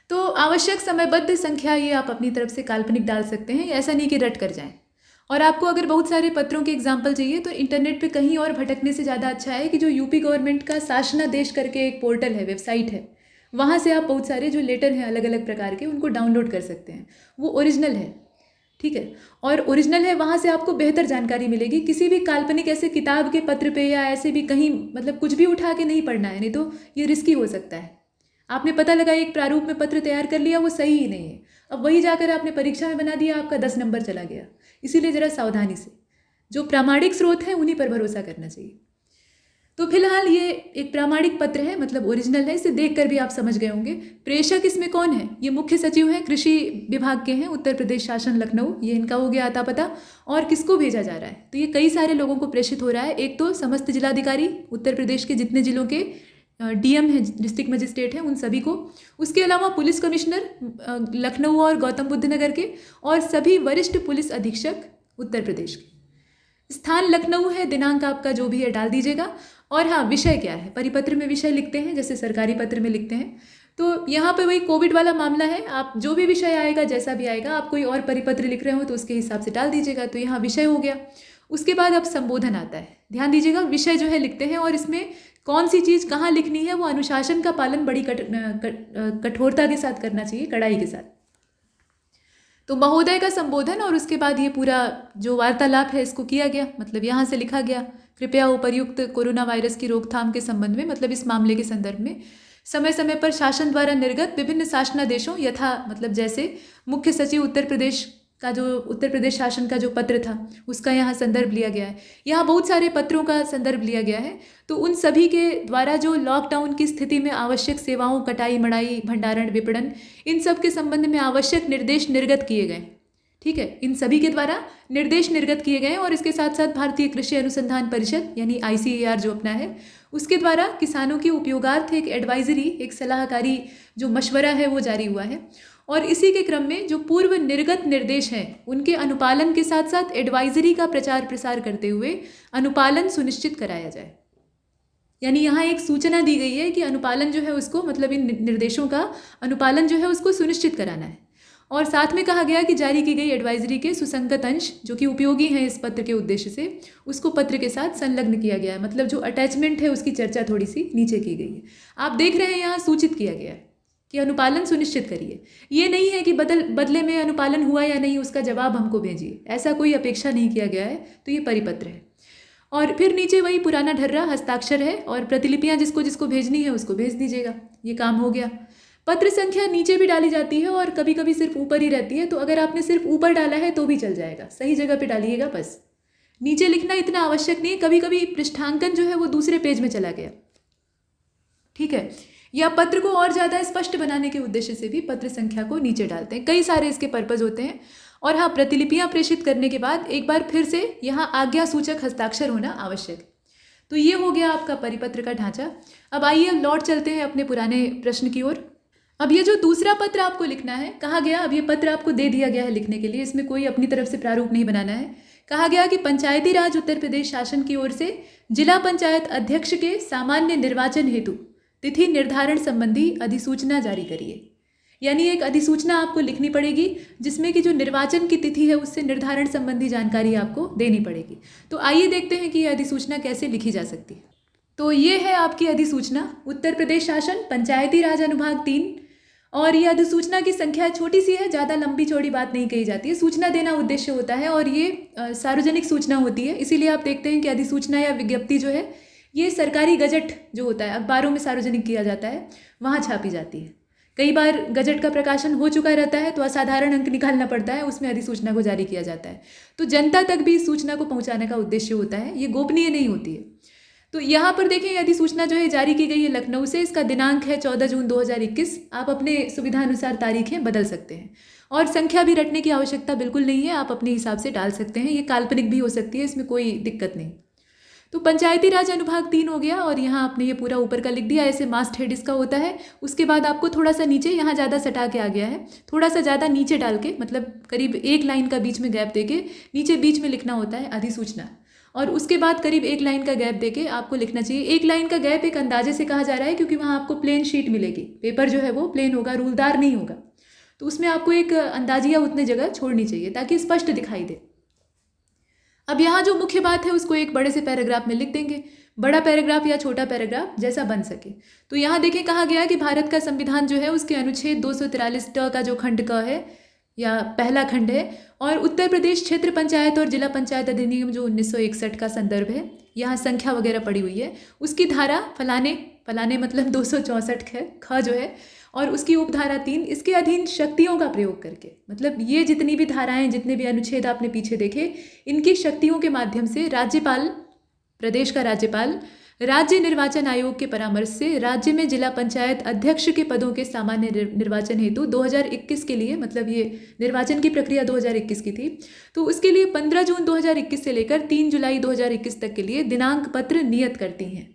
तो आवश्यक समयबद्ध संख्या ये आप अपनी तरफ से काल्पनिक डाल सकते हैं, ऐसा नहीं कि रट कर जाएं। और आपको अगर बहुत सारे पत्रों के एग्जाम्पल चाहिए तो इंटरनेट पे कहीं और भटकने से ज़्यादा अच्छा है कि जो यूपी गवर्नमेंट का शासनादेश करके एक पोर्टल है, वेबसाइट है, वहाँ से आप बहुत सारे जो लेटर हैं अलग अलग प्रकार के उनको डाउनलोड कर सकते हैं। वो ओरिजिनल है, ठीक है, और ओरिजिनल है, वहाँ से आपको बेहतर जानकारी मिलेगी। किसी भी काल्पनिक ऐसे किताब के पत्र पे या ऐसे भी कहीं मतलब कुछ भी उठा के नहीं पढ़ना है, नहीं तो ये रिस्की हो सकता है। आपने पता लगा एक प्रारूप में पत्र तैयार कर लिया, वो सही ही नहीं है, अब वही जाकर आपने परीक्षा में बना दिया, आपका 10 नंबर चला गया। इसीलिए ज़रा सावधानी से जो प्रामाणिक स्रोत हैं उन्हीं पर भरोसा करना चाहिए। तो फिलहाल ये एक प्रामाणिक पत्र है, मतलब ओरिजिनल है, इसे देखकर भी आप समझ गए होंगे। प्रेषक इसमें कौन है, ये मुख्य सचिव हैं, कृषि विभाग के हैं, उत्तर प्रदेश शासन लखनऊ, ये इनका हो गया आता पता। और किसको भेजा जा रहा है, तो ये कई सारे लोगों को प्रेषित हो रहा है। एक तो समस्त जिलाधिकारी, उत्तर प्रदेश के जितने जिलों के डीएम हैं, डिस्ट्रिक्ट मजिस्ट्रेट हैं, उन सभी को। उसके अलावा पुलिस कमिश्नर लखनऊ और गौतम बुद्ध नगर के, और सभी वरिष्ठ पुलिस अधीक्षक उत्तर प्रदेश के। स्थान लखनऊ है, दिनांक आपका जो भी है डाल दीजिएगा। और हाँ, विषय क्या है, परिपत्र में विषय लिखते हैं जैसे सरकारी पत्र में लिखते हैं। तो यहाँ पे वही कोविड वाला मामला है, आप जो भी विषय आएगा, जैसा भी आएगा, आप कोई और परिपत्र लिख रहे हो तो उसके हिसाब से डाल दीजिएगा। तो यहाँ विषय हो गया। उसके बाद अब संबोधन आता है, ध्यान दीजिएगा, विषय जो है लिखते हैं और इसमें कौन सी चीज़ कहाँ लिखनी है वो अनुशासन का पालन बड़ी कठोरता के साथ करना चाहिए, कड़ाई के साथ। तो महोदय का संबोधन और उसके बाद ये पूरा जो वार्तालाप है इसको किया गया, मतलब यहाँ से लिखा गया, कृपया उपर्युक्त कोरोना वायरस की रोकथाम के संबंध में, मतलब इस मामले के संदर्भ में समय समय पर शासन द्वारा निर्गत विभिन्न शासनादेशों यथा, मतलब जैसे मुख्य सचिव उत्तर प्रदेश का जो उत्तर प्रदेश शासन का जो पत्र था उसका यहाँ संदर्भ लिया गया है। यहाँ बहुत सारे पत्रों का संदर्भ लिया गया है। तो उन सभी के द्वारा जो लॉकडाउन की स्थिति में आवश्यक सेवाओं, कटाई मड़ाई, भंडारण, विपणन, इन सब के संबंध में आवश्यक निर्देश निर्गत किए गए, ठीक है, इन सभी के द्वारा निर्देश निर्गत किए गए। और इसके साथ साथ भारतीय कृषि अनुसंधान परिषद यानी ICAR जो अपना है, उसके द्वारा किसानों के उपयोगार्थ एक एडवाइजरी, एक सलाहकारी जो मशवरा है वो जारी हुआ है। और इसी के क्रम में जो पूर्व निर्गत निर्देश हैं उनके अनुपालन के साथ साथ एडवाइजरी का प्रचार प्रसार करते हुए अनुपालन सुनिश्चित कराया जाए। यानी यहाँ एक सूचना दी गई है कि अनुपालन जो है उसको, मतलब इन निर्देशों का अनुपालन जो है उसको सुनिश्चित कराना है। और साथ में कहा गया कि जारी की गई एडवाइजरी के सुसंगत अंश जो कि उपयोगी हैं इस पत्र के उद्देश्य से, उसको पत्र के साथ संलग्न किया गया है। मतलब जो अटैचमेंट है उसकी चर्चा थोड़ी सी नीचे की गई है। आप देख रहे हैं यहाँ सूचित किया गया है कि अनुपालन सुनिश्चित करिए। ये नहीं है कि बदले में अनुपालन हुआ या नहीं उसका जवाब हमको भेजिए, ऐसा कोई अपेक्षा नहीं किया गया है। तो ये परिपत्र है। और फिर नीचे वही पुराना ढर्रा हस्ताक्षर है और प्रतिलिपियाँ जिसको जिसको भेजनी है उसको भेज दीजिएगा, ये काम हो गया। पत्र संख्या नीचे भी डाली जाती है और कभी कभी सिर्फ ऊपर ही रहती है, तो अगर आपने सिर्फ ऊपर डाला है तो भी चल जाएगा, सही जगह पे डालिएगा बस। नीचे लिखना इतना आवश्यक नहीं है, कभी कभी पृष्ठांकन जो है वो दूसरे पेज में चला गया, ठीक है, या पत्र को और ज़्यादा स्पष्ट बनाने के उद्देश्य से भी पत्र संख्या को नीचे डालते हैं। कई सारे इसके पर्पज़ होते हैं। और हाँ, प्रतिलिपियाँ प्रेषित करने के बाद एक बार फिर से यहाँ आज्ञा सूचक हस्ताक्षर होना आवश्यक है। तो ये हो गया आपका परिपत्र का ढांचा। अब आइए अब लौट चलते हैं अपने पुराने प्रश्न की ओर। अब ये जो दूसरा पत्र आपको लिखना है, कहा गया, अब ये पत्र आपको दे दिया गया है लिखने के लिए, इसमें कोई अपनी तरफ से प्रारूप नहीं बनाना है। कहा गया कि पंचायती राज उत्तर प्रदेश शासन की ओर से जिला पंचायत अध्यक्ष के सामान्य निर्वाचन हेतु तिथि निर्धारण संबंधी अधिसूचना जारी करिए। यानी एक अधिसूचना आपको लिखनी पड़ेगी जिसमें कि जो निर्वाचन की तिथि है उससे निर्धारण संबंधी जानकारी आपको देनी पड़ेगी। तो आइए देखते हैं कि यह अधिसूचना कैसे लिखी जा सकती है। तो ये है आपकी अधिसूचना, उत्तर प्रदेश शासन पंचायती राज अनुभाग 3। और ये अधिसूचना की संख्या छोटी सी है, ज़्यादा लंबी चौड़ी बात नहीं कही जाती है। सूचना देना उद्देश्य होता है और ये सार्वजनिक सूचना होती है, इसीलिए आप देखते हैं कि अधिसूचना या विज्ञप्ति जो है ये सरकारी गजट जो होता है, अखबारों में सार्वजनिक किया जाता है, वहाँ छापी जाती है। कई बार गजट का प्रकाशन हो चुका रहता है तो असाधारण अंक निकालना पड़ता है, उसमें अधिसूचना को जारी किया जाता है। तो जनता तक भी इस सूचना को पहुंचाने का उद्देश्य होता है, ये गोपनीय नहीं होती है। तो यहाँ पर देखें, अधिसूचना जो है जारी की गई है लखनऊ से, इसका दिनांक है 14 जून 2021। आप अपने सुविधानुसार तारीखें बदल सकते हैं और संख्या भी रटने की आवश्यकता बिल्कुल नहीं है, आप अपने हिसाब से डाल सकते हैं। ये काल्पनिक भी हो सकती है, इसमें कोई दिक्कत नहीं। तो पंचायती राज अनुभाग 3 हो गया और यहाँ आपने ये पूरा ऊपर का लिख दिया, ऐसे मास्ट हेड इसका होता है। उसके बाद आपको थोड़ा सा नीचे, यहाँ ज़्यादा सटा के आ गया है, थोड़ा सा ज़्यादा नीचे डाल के, मतलब करीब एक लाइन का बीच में गैप देके नीचे बीच में लिखना होता है अधिसूचना, और उसके बाद करीब एक लाइन का गैप देके आपको लिखना चाहिए। एक लाइन का गैप एक अंदाजे से कहा जा रहा है क्योंकि वहाँ आपको प्लेन शीट मिलेगी, पेपर जो है वो प्लेन होगा, रूलदार नहीं होगा, तो उसमें आपको एक अंदाजिया उतनी जगह छोड़नी चाहिए ताकि स्पष्ट दिखाई दे। अब यहाँ जो मुख्य बात है उसको एक बड़े से पैराग्राफ में लिख देंगे, बड़ा पैराग्राफ या छोटा पैराग्राफ जैसा बन सके। तो यहाँ देखें, कहा गया कि भारत का संविधान जो है उसके अनुच्छेद 243 ट का जो खंड क है या पहला खंड है, और उत्तर प्रदेश क्षेत्र पंचायत और जिला पंचायत अधिनियम जो 1961 का संदर्भ है, यहाँ संख्या वगैरह पड़ी हुई है, उसकी धारा फलाने फलाने मतलब 264 है ख जो है, और उसकी उपधारा 3 इसके अधीन शक्तियों का प्रयोग करके, मतलब ये जितनी भी धाराएं, जितने भी अनुच्छेद आपने पीछे देखे, इनकी शक्तियों के माध्यम से राज्यपाल, प्रदेश का राज्यपाल, राज्य निर्वाचन आयोग के परामर्श से राज्य में जिला पंचायत अध्यक्ष के पदों के सामान्य निर्वाचन हेतु 2021 के लिए, मतलब ये निर्वाचन की प्रक्रिया 2021 की थी, तो उसके लिए 15 जून 2021 से लेकर 3 जुलाई 2021 तक के लिए दिनांक पत्र नियत करती हैं।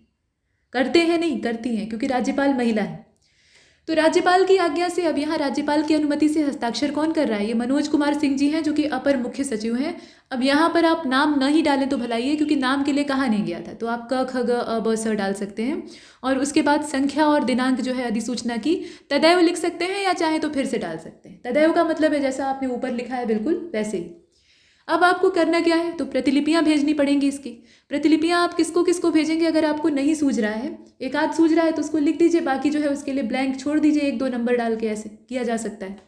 करते हैं नहीं, करती हैं, क्योंकि राज्यपाल महिला है। तो राज्यपाल की आज्ञा से, अब यहाँ राज्यपाल की अनुमति से हस्ताक्षर कौन कर रहा है? ये मनोज कुमार सिंह जी हैं जो कि अपर मुख्य सचिव हैं। अब यहाँ पर आप नाम न ही डालें तो भलाई है, क्योंकि नाम के लिए कहा नहीं गया था, तो आप क ख ग अ ब स डाल सकते हैं। और उसके बाद संख्या और दिनांक जो है अधिसूचना की तदैव लिख सकते हैं, या चाहे तो फिर से डाल सकते हैं। तदैव का मतलब है जैसा आपने ऊपर लिखा है बिल्कुल वैसे ही। अब आपको करना क्या है? तो प्रतिलिपियां भेजनी पड़ेंगी इसकी। प्रतिलिपियां आप किसको किसको भेजेंगे? अगर आपको नहीं सूझ रहा है, एक आध सूझ रहा है तो उसको लिख दीजिए, बाकी जो है उसके लिए ब्लैंक छोड़ दीजिए, 1-2 नंबर डाल के ऐसे किया जा सकता है।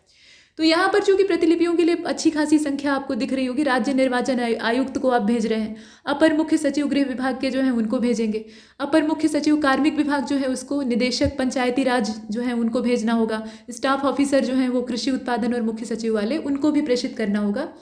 तो यहाँ पर चूंकि प्रतिलिपियों के लिए अच्छी खासी संख्या आपको दिख रही होगी, राज्य निर्वाचन आयुक्त को आप भेज रहे हैं, अपर मुख्य सचिव गृह विभाग के जो हैं उनको भेजेंगे, अपर मुख्य सचिव कार्मिक विभाग जो है उसको, निदेशक पंचायती राज जो है उनको भेजना होगा, स्टाफ ऑफिसर जो हैं वो कृषि उत्पादन और मुख्य सचिव वाले, उनको भी प्रेषित करना होगा।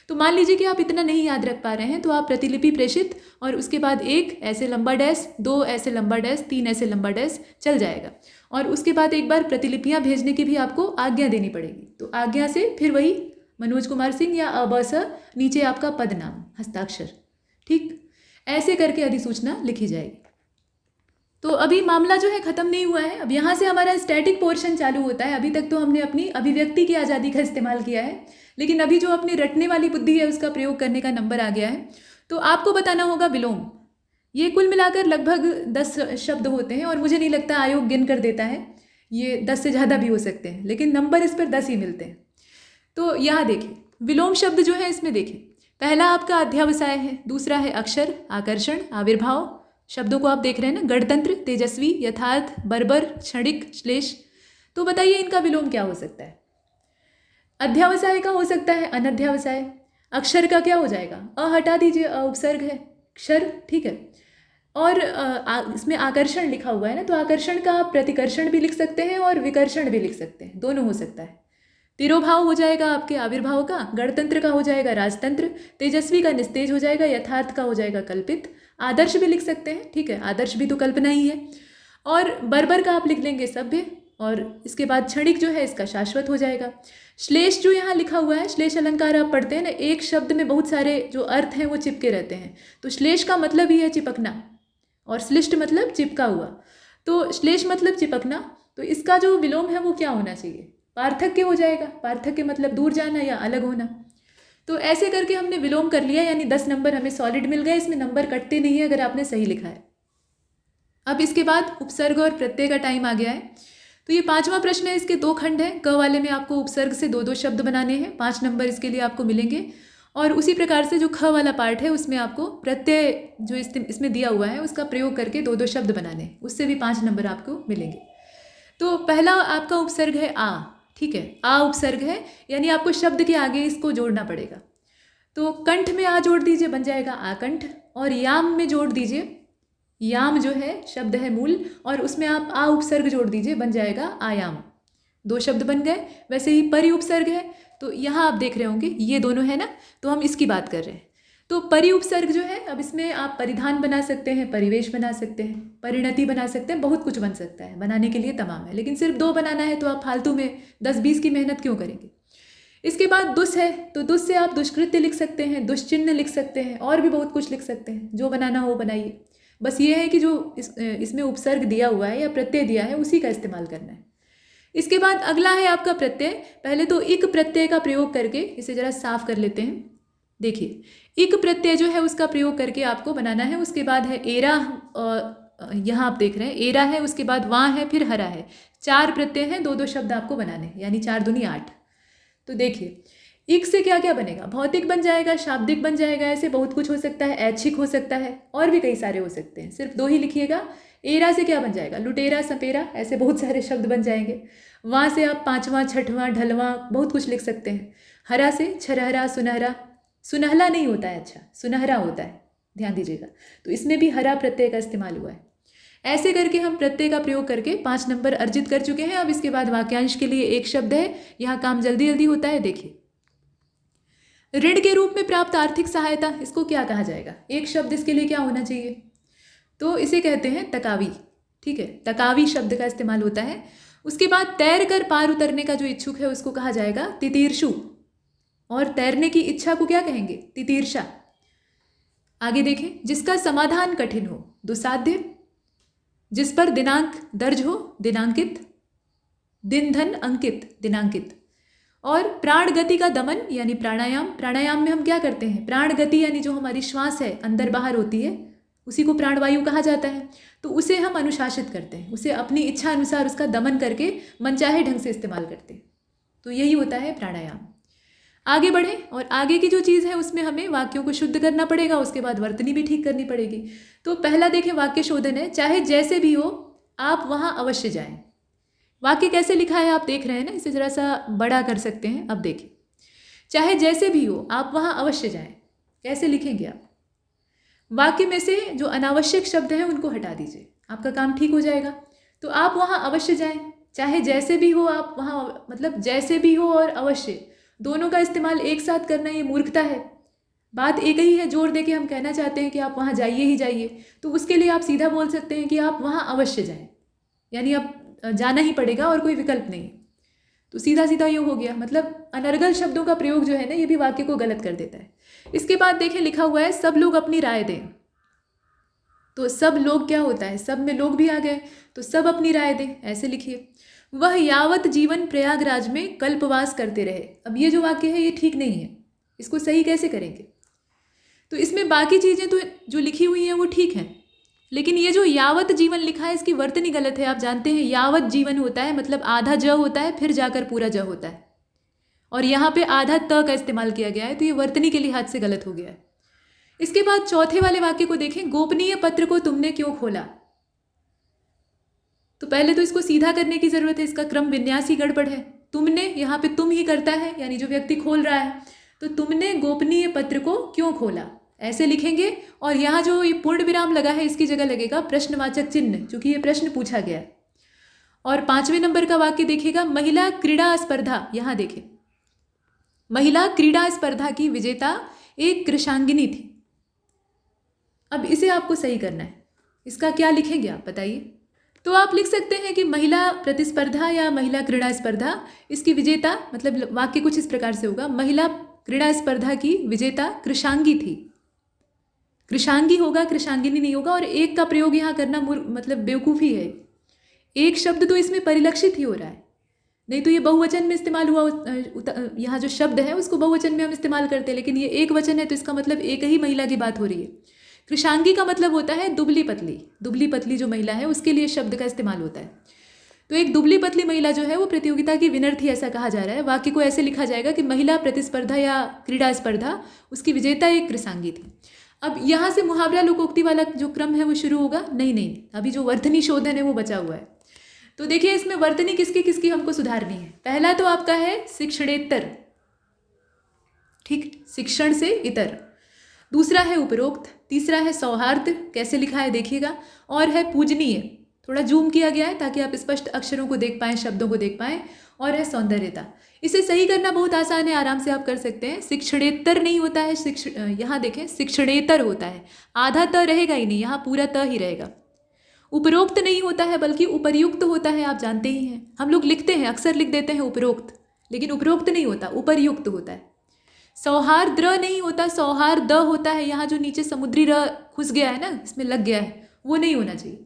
तो मान लीजिए कि आप इतना नहीं याद रख पा रहे हैं, तो आप प्रतिलिपि प्रेषित और उसके बाद 1 ऐसे लंबा डैश, 2 ऐसे लंबा डैश, 3 ऐसे लंबा डैश चल जाएगा। और उसके बाद एक बार प्रतिलिपियां भेजने की भी आपको आज्ञा देनी पड़ेगी। तो आज्ञा से फिर वही मनोज कुमार सिंह या अबस, नीचे आपका पद नाम, हस्ताक्षर, ठीक, ऐसे करके अधिसूचना लिखी जाएगी। तो अभी मामला जो है ख़त्म नहीं हुआ है, अब यहाँ से हमारा स्टैटिक पोर्शन चालू होता है। अभी तक तो हमने अपनी अभिव्यक्ति की आज़ादी का इस्तेमाल किया है, लेकिन अभी जो अपनी रटने वाली बुद्धि है उसका प्रयोग करने का नंबर आ गया है। तो आपको बताना होगा विलोम। ये कुल मिलाकर लगभग 10 शब्द होते हैं और मुझे नहीं लगता आयोग गिन कर देता है, ये 10 से ज़्यादा भी हो सकते हैं, लेकिन नंबर इस पर 10 ही मिलते हैं। तो यहाँ देखें, विलोम शब्द जो है इसमें देखें, पहला आपका अध्यावसाय है, दूसरा है अक्षर, आकर्षण, आविर्भाव, शब्दों को आप देख रहे हैं ना, गणतंत्र, तेजस्वी, यथार्थ, बर्बर, क्षणिक, श्लेष। तो बताइए इनका विलोम क्या हो सकता है? अध्यावसाय का हो सकता है अनध्यावसाय। अक्षर का क्या हो जाएगा? अ हटा दीजिए, अ उपसर्ग है, क्षर, ठीक है। और इसमें आकर्षण लिखा हुआ है ना, तो आकर्षण का आप प्रतिकर्षण भी लिख सकते हैं और विकर्षण भी लिख सकते हैं, दोनों हो सकता है। तिरोभाव हो जाएगा आपके आविर्भाव का, गणतंत्र का हो जाएगा राजतंत्र, तेजस्वी का निस्तेज हो जाएगा, यथार्थ का हो जाएगा कल्पित, आदर्श भी लिख सकते हैं, ठीक है, आदर्श भी तो कल्पना ही है। और बर्बर का आप लिख लेंगे सभ्य, और इसके बाद क्षणिक जो है इसका शाश्वत हो जाएगा। श्लेष जो यहाँ लिखा हुआ है, श्लेष अलंकार आप पढ़ते हैं ना, एक शब्द में बहुत सारे जो अर्थ हैं वो चिपके रहते हैं, तो श्लेष का मतलब ही है चिपकना, और श्लिष्ट मतलब चिपका हुआ, तो श्लेष मतलब चिपकना, तो इसका जो विलोम है वो क्या होना चाहिए, पार्थक्य हो जाएगा। पार्थक्य मतलब दूर जाना या अलग होना। तो ऐसे करके हमने विलोम कर लिया, यानी 10 नंबर हमें सॉलिड मिल गए, इसमें नंबर कटते नहीं है अगर आपने सही लिखा है। अब इसके बाद उपसर्ग और प्रत्यय का टाइम आ गया है। तो ये 5वां प्रश्न है, इसके 2 खंड हैं। क वाले में आपको उपसर्ग से 2-2 शब्द बनाने हैं, 5 नंबर इसके लिए आपको मिलेंगे। और उसी प्रकार से जो ख वाला पार्ट है उसमें आपको प्रत्यय जो इसमें दिया हुआ है उसका प्रयोग करके 2-2 शब्द बनाने हैं, उससे भी 5 नंबर आपको मिलेंगे। तो पहला आपका उपसर्ग है आ, ठीक है, आ उपसर्ग है, यानी आपको शब्द के आगे इसको जोड़ना पड़ेगा। तो कंठ में आ जोड़ दीजिए, बन जाएगा आकंठ, और याम में जोड़ दीजिए, याम जो है शब्द है मूल, और उसमें आप आ उपसर्ग जोड़ दीजिए, बन जाएगा आयाम। 2 शब्द बन गए। वैसे ही परि उपसर्ग है, तो यहाँ आप देख रहे होंगे ये दोनों है ना, तो हम इसकी बात कर रहे हैं। तो परि उपसर्ग जो है, अब इसमें आप परिधान बना सकते हैं, परिवेश बना सकते हैं, परिणति बना सकते हैं, बहुत कुछ बन सकता है, बनाने के लिए तमाम है, लेकिन सिर्फ 2 बनाना है तो आप फालतू में 10-20 की मेहनत क्यों करेंगे। इसके बाद दुस है, तो दुस से आप दुष्कृत्य लिख सकते हैं, दुश्चिन्ह लिख सकते हैं, और भी बहुत कुछ लिख सकते हैं, जो बनाना हो बनाइए। बस ये है कि जो इसमें उपसर्ग दिया हुआ है या प्रत्यय दिया है उसी का इस्तेमाल करना है। इसके बाद अगला है आपका प्रत्यय। पहले तो इक प्रत्यय का प्रयोग करके इसे जरा साफ कर लेते हैं। देखिए, इक प्रत्यय जो है उसका प्रयोग करके आपको बनाना है। उसके बाद है एरा, यहाँ आप देख रहे हैं एरा है, उसके बाद वाँ है, फिर हरा है। 4 प्रत्यय हैं, 2-2 शब्द आपको बनाने हैं, यानी 4 दूनी 8। तो देखिए, इक से क्या क्या बनेगा, भौतिक बन जाएगा, शाब्दिक बन जाएगा, ऐसे बहुत कुछ हो सकता है, ऐच्छिक हो सकता है, और भी कई सारे हो सकते हैं, सिर्फ 2 ही लिखिएगा। एरा से क्या बन जाएगा, लुटेरा, सपेरा, ऐसे बहुत सारे शब्द बन जाएंगे। वहाँ से आप 5वां, 6वां, ढलवां बहुत कुछ लिख सकते हैं। हरा से छरहरा, सुनहरा, सुनहला नहीं होता है, अच्छा सुनहरा होता है, ध्यान दीजिएगा। तो इसमें भी हरा प्रत्यय का इस्तेमाल हुआ है। ऐसे करके हम प्रत्यय का प्रयोग करके 5 नंबर अर्जित कर चुके हैं। अब इसके बाद वाक्यांश के लिए एक शब्द है, यहाँ काम जल्दी जल्दी होता है। देखिए, ऋण के रूप में प्राप्त आर्थिक सहायता, इसको क्या कहा जाएगा, एक शब्द इसके लिए क्या होना चाहिए, तो इसे कहते हैं तकावी, ठीक है, तकावी शब्द का इस्तेमाल होता है। उसके बाद तैर कर पार उतरने का जो इच्छुक है उसको कहा जाएगा तितीर्षु, और तैरने की इच्छा को क्या कहेंगे, तितीर्षा। आगे देखें, जिसका समाधान कठिन हो, दुसाध्य। जिस पर दिनांक दर्ज हो, दिनांकित। दिन धन अंकित, दिनांकित। और प्राण गति का दमन यानी प्राणायाम। प्राणायाम में हम क्या करते हैं, प्राण गति यानी जो हमारी श्वास है अंदर बाहर होती है उसी को प्राणवायु कहा जाता है। तो उसे हम अनुशासित करते हैं, उसे अपनी इच्छा अनुसार उसका दमन करके मनचाहे ढंग से इस्तेमाल करते हैं। तो यही होता है प्राणायाम। आगे बढ़ें, और आगे की जो चीज़ है उसमें हमें वाक्यों को शुद्ध करना पड़ेगा, उसके बाद वर्तनी भी ठीक करनी पड़ेगी। तो पहला देखें, वाक्य शोधन है, चाहे जैसे भी हो आप वहाँ अवश्य जाएं। वाक्य कैसे लिखा है आप देख रहे हैं ना, इसे ज़रा सा बड़ा कर सकते हैं। अब देखिए, चाहे जैसे भी हो आप वहाँ अवश्य जाएं, कैसे लिखेंगे आप, वाक्य में से जो अनावश्यक शब्द हैं उनको हटा दीजिए, आपका काम ठीक हो जाएगा। तो आप वहाँ अवश्य जाएं, चाहे जैसे भी हो आप वहाँ, मतलब जैसे भी हो और अवश्य दोनों का इस्तेमाल एक साथ करना ये मूर्खता है। बात एक ही है, जोर देके हम कहना चाहते हैं कि आप वहाँ जाइए ही जाइए, तो उसके लिए आप सीधा बोल सकते हैं कि आप वहाँ अवश्य जाएं, यानी आप जाना ही पड़ेगा और कोई विकल्प नहीं। तो सीधा सीधा ये हो गया, मतलब अनर्गल शब्दों का प्रयोग जो है ना ये भी वाक्य को गलत कर देता है। इसके बाद देखें, लिखा हुआ है सब लोग अपनी राय दें। तो सब लोग क्या होता है, सब में लोग भी आ गए, तो सब अपनी राय दें, ऐसे लिखिए। वह यावत जीवन प्रयागराज में कल्पवास करते रहे। अब ये जो वाक्य है ये ठीक नहीं है, इसको सही कैसे करेंगे। तो इसमें बाकी चीज़ें तो जो लिखी हुई हैं वो ठीक हैं, लेकिन ये जो यावत जीवन लिखा है इसकी वर्तनी गलत है। आप जानते हैं यावत जीवन होता है मतलब आधा ज होता है, फिर जाकर पूरा ज होता है, और यहाँ पे आधा त का इस्तेमाल किया गया है, तो ये वर्तनी के लिहाज से गलत हो गया है। इसके बाद चौथे वाले वाक्य को देखें, गोपनीय पत्र को तुमने क्यों खोला। तो पहले तो इसको सीधा करने की ज़रूरत है, इसका क्रम विन्यास ही गड़बड़ है। तुमने यहाँ पे तुम ही करता है, यानी जो व्यक्ति खोल रहा है, तो तुमने गोपनीय पत्र को क्यों खोला, ऐसे लिखेंगे और यहाँ जो ये पूर्ण विराम लगा है इसकी जगह लगेगा प्रश्नवाचक चिन्ह, क्योंकि ये प्रश्न पूछा गया है। और 5वें नंबर का वाक्य देखिएगा, महिला क्रीड़ा स्पर्धा। यहाँ देखें, महिला क्रीड़ा स्पर्धा की विजेता एक कृषांगिनी थी। अब इसे आपको सही करना है, इसका क्या लिखेंगे आप बताइए। तो आप लिख सकते हैं कि महिला प्रतिस्पर्धा या महिला क्रीड़ा स्पर्धा, इसकी विजेता मतलब वाक्य कुछ इस प्रकार से होगा, महिला क्रीड़ा स्पर्धा की विजेता कृषांगी थी। कृषांगी होगा, कृषांगिनी नहीं होगा। और एक का प्रयोग यहाँ करना मतलब बेवकूफ़ी है। एक शब्द तो इसमें परिलक्षित ही हो रहा है, नहीं तो ये बहुवचन में इस्तेमाल हुआ, यहाँ जो शब्द है उसको बहुवचन में हम इस्तेमाल करते हैं, लेकिन ये एक वचन है तो इसका मतलब एक ही महिला की बात हो रही है। कृषांगी का मतलब होता है दुबली पतली, दुबली पतली जो महिला है उसके लिए शब्द का इस्तेमाल होता है। तो एक दुबली पतली महिला जो है वो प्रतियोगिता की विनर थी, ऐसा कहा जा रहा है। वाक्य को ऐसे लिखा जाएगा कि महिला प्रतिस्पर्धा या क्रीड़ा स्पर्धा, उसकी विजेता एक कृषांगी थी। अब यहाँ से मुहावरा लोकोक्ति वाला जो क्रम है वो शुरू होगा। नहीं, अभी जो वर्तनी शोधन है वो बचा हुआ है। तो देखिए इसमें वर्तनी किसकी किसकी हमको सुधारनी है। पहला तो आपका है शिक्षणेतर, ठीक, शिक्षण से इतर। दूसरा है उपरोक्त। तीसरा है सौहार्द, कैसे लिखा है देखिएगा। और है पूजनीय, थोड़ा जूम किया गया है ताकि आप स्पष्ट अक्षरों को देख पाएँ, शब्दों को देख पाएँ। और है सौंदर्यता। इसे सही करना बहुत आसान है, आराम से आप कर सकते हैं। शिक्षणेतर नहीं होता है, यहाँ देखें शिक्षणेतर होता है, आधा त रहेगा ही नहीं, यहाँ पूरा त ही रहेगा। उपरोक्त नहीं होता है बल्कि उपर्युक्त होता है, आप जानते ही हैं। हम लोग लिखते हैं, अक्सर लिख देते हैं उपरोक्त, लेकिन उपरोक्त नहीं होता, उपर्युक्त होता है। सौहार्द नहीं होता, सौहार्द होता है। यहाँ जो नीचे समुद्री र घुस गया है ना, इसमें लग गया है, वो नहीं होना चाहिए।